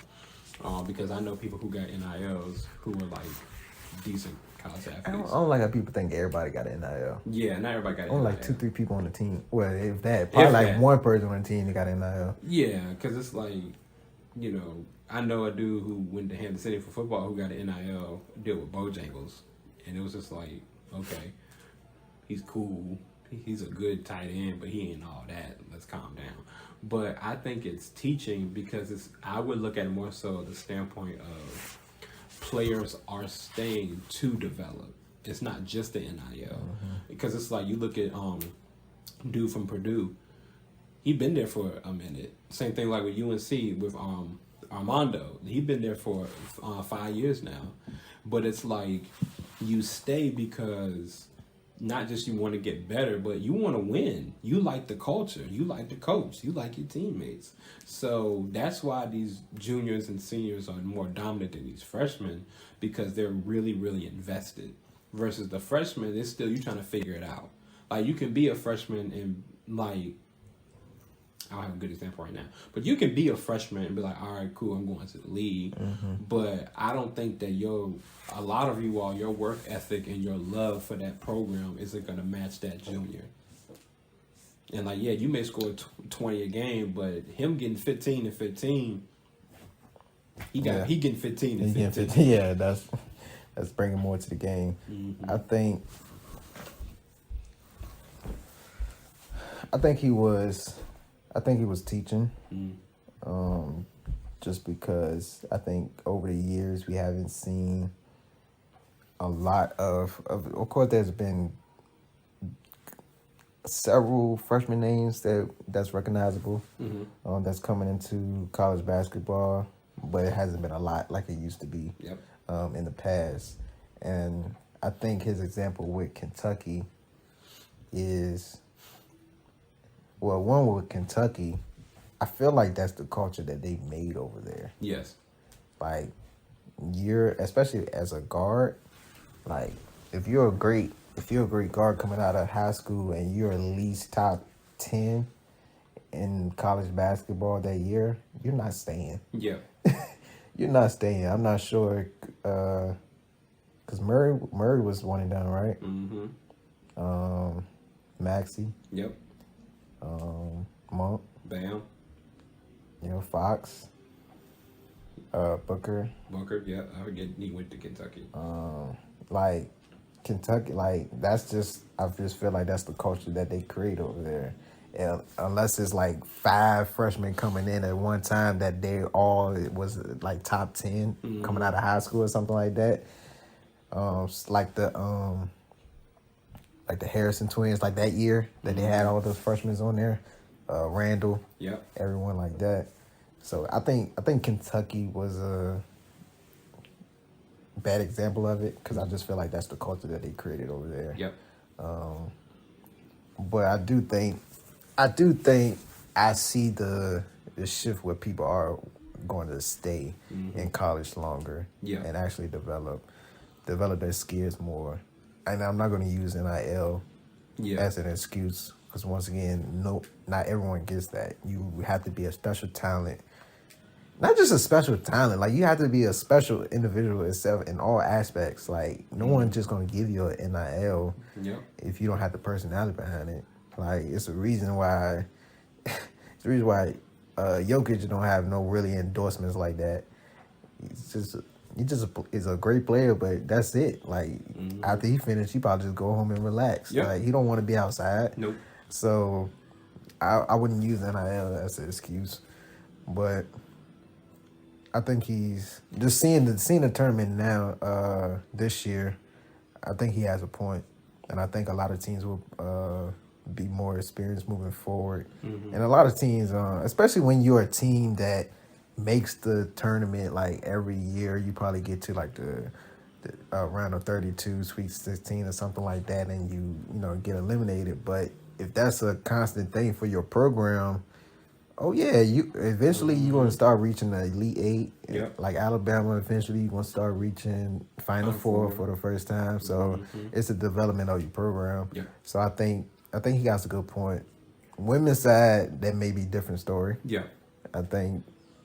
Because I know people who got NILs who were like decent college athletes. I don't like how people think everybody got an NIL. Yeah, not everybody got NIL. Only like 2-3 people on the team. Well, if that, probably like one person on the team that got an NIL. Yeah, because it's like, you know, I know a dude who went to Hampton City for football who got an NIL deal with Bojangles, and it was just like, okay. he's cool. He's a good tight end, but he ain't all that. Let's calm down. But I think it's teaching because I would look at it more so the standpoint of players are staying to develop. It's not just the NIL. Because it's like you look at dude from Purdue, he been there for a minute. Same thing like with UNC with Armando. He been there for 5 years now. But it's like you stay because not just you want to get better, but you want to win. You like the culture. You like the coach. You like your teammates. So that's why these juniors and seniors are more dominant than these freshmen, because they're really, really invested. Versus the freshmen, it's still, you trying to figure it out. Like, you can be a freshman and, like, I don't have a good example right now, but you can be a freshman and be like, all right, cool, I'm going to the league. But I don't think that a lot of you all, your work ethic and your love for that program isn't going to match that junior. And like, yeah, you may score 20 a game, but him getting 15 and 15, he getting 15 and 15. Yeah, that's bringing more to the game. I think he was teaching, just because I think over the years we haven't seen a lot of course there's been several freshman names that's recognizable, that's coming into college basketball, but it hasn't been a lot like it used to be. Yep. In the past. And I think his example with Kentucky is, well, one with Kentucky, I feel like that's the culture that they made over there. Yes. Like, especially as a guard, like, if you're a great guard coming out of high school and you're at least top 10 in college basketball that year, you're not staying. Yeah. You're not staying. I'm not sure, because Murray was one and done, right? Maxey. Yep. Monk. Bam. Fox. Booker. Yeah. I forget he went to Kentucky. Like Kentucky, like that's just, I just feel like that's the culture that they create over there. And unless it's like 5 freshmen coming in at one time that they all was like top 10 coming out of high school or something like that. Like the Harrison twins, like that year that they had all those freshmen on there. Randall. Yep. Everyone like that. So I think Kentucky was a bad example of it, because I just feel like that's the culture that they created over there. Yep. But I do think I see the shift where people are going to stay in college longer, and actually develop their skills more. And I'm not going to use NIL as an excuse, because once again, not everyone gets that. You have to be a special talent. Not just a special talent, like you have to be a special individual itself in all aspects. Like no one's just gonna give you an NIL if you don't have the personality behind it. Like it's a reason why Jokic don't have no really endorsements like that. He just is a great player, but that's it. Like after he finished, he probably just go home and relax. Like he don't want to be outside. Nope. So I wouldn't use NIL as an excuse, but I think he's just seeing the tournament now this year. I think he has a point, and I think a lot of teams will be more experienced moving forward. And a lot of teams, especially when you're a team that makes the tournament like every year, you probably get to like the round of 32, Sweet 16 or something like that, and you get eliminated. But if that's a constant thing for your program, oh yeah, you eventually you're gonna start reaching the Elite Eight. Yep. Like Alabama, eventually you're gonna start reaching Final Four for the first time. So it's a development of your program. Yep. So I think he got a good point. Women's side, that may be a different story. Yeah. I think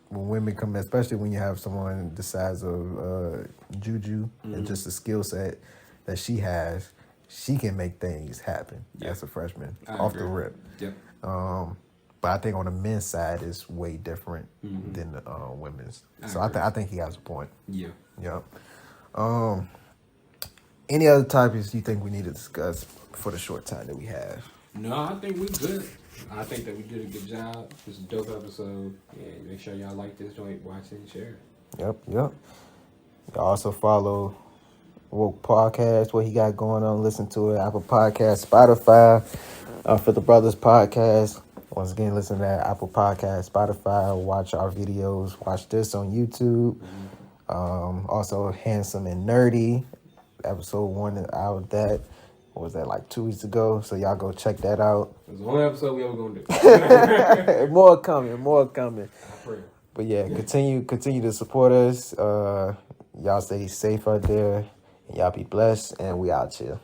when women come, especially when you have someone the size of Juju and just the skill set that she has, she can make things happen as a freshman off the rip. Yep. But I think on the men's side it's way different than the women's. So I think he has a point. Yeah. Yep. Any other topics you think we need to discuss for the short time that we have? No, I think we good. I think that we did a good job. It's a dope episode. And make sure y'all like this joint, watch it, and share it. Yep. Y'all also follow Woke Podcast, what he got going on. Listen to it. Apple Podcast, Spotify, for the Brothers Podcast. Once again, listen to that Apple Podcast, Spotify. Watch our videos. Watch this on YouTube. Also, Handsome and Nerdy. Episode 1 is out. That what was that, like 2 weeks ago? So y'all go check that out. It's the only episode we ever gonna do. More coming. I pray. But yeah, continue to support us. Y'all stay safe out there. Y'all be blessed, and we out here.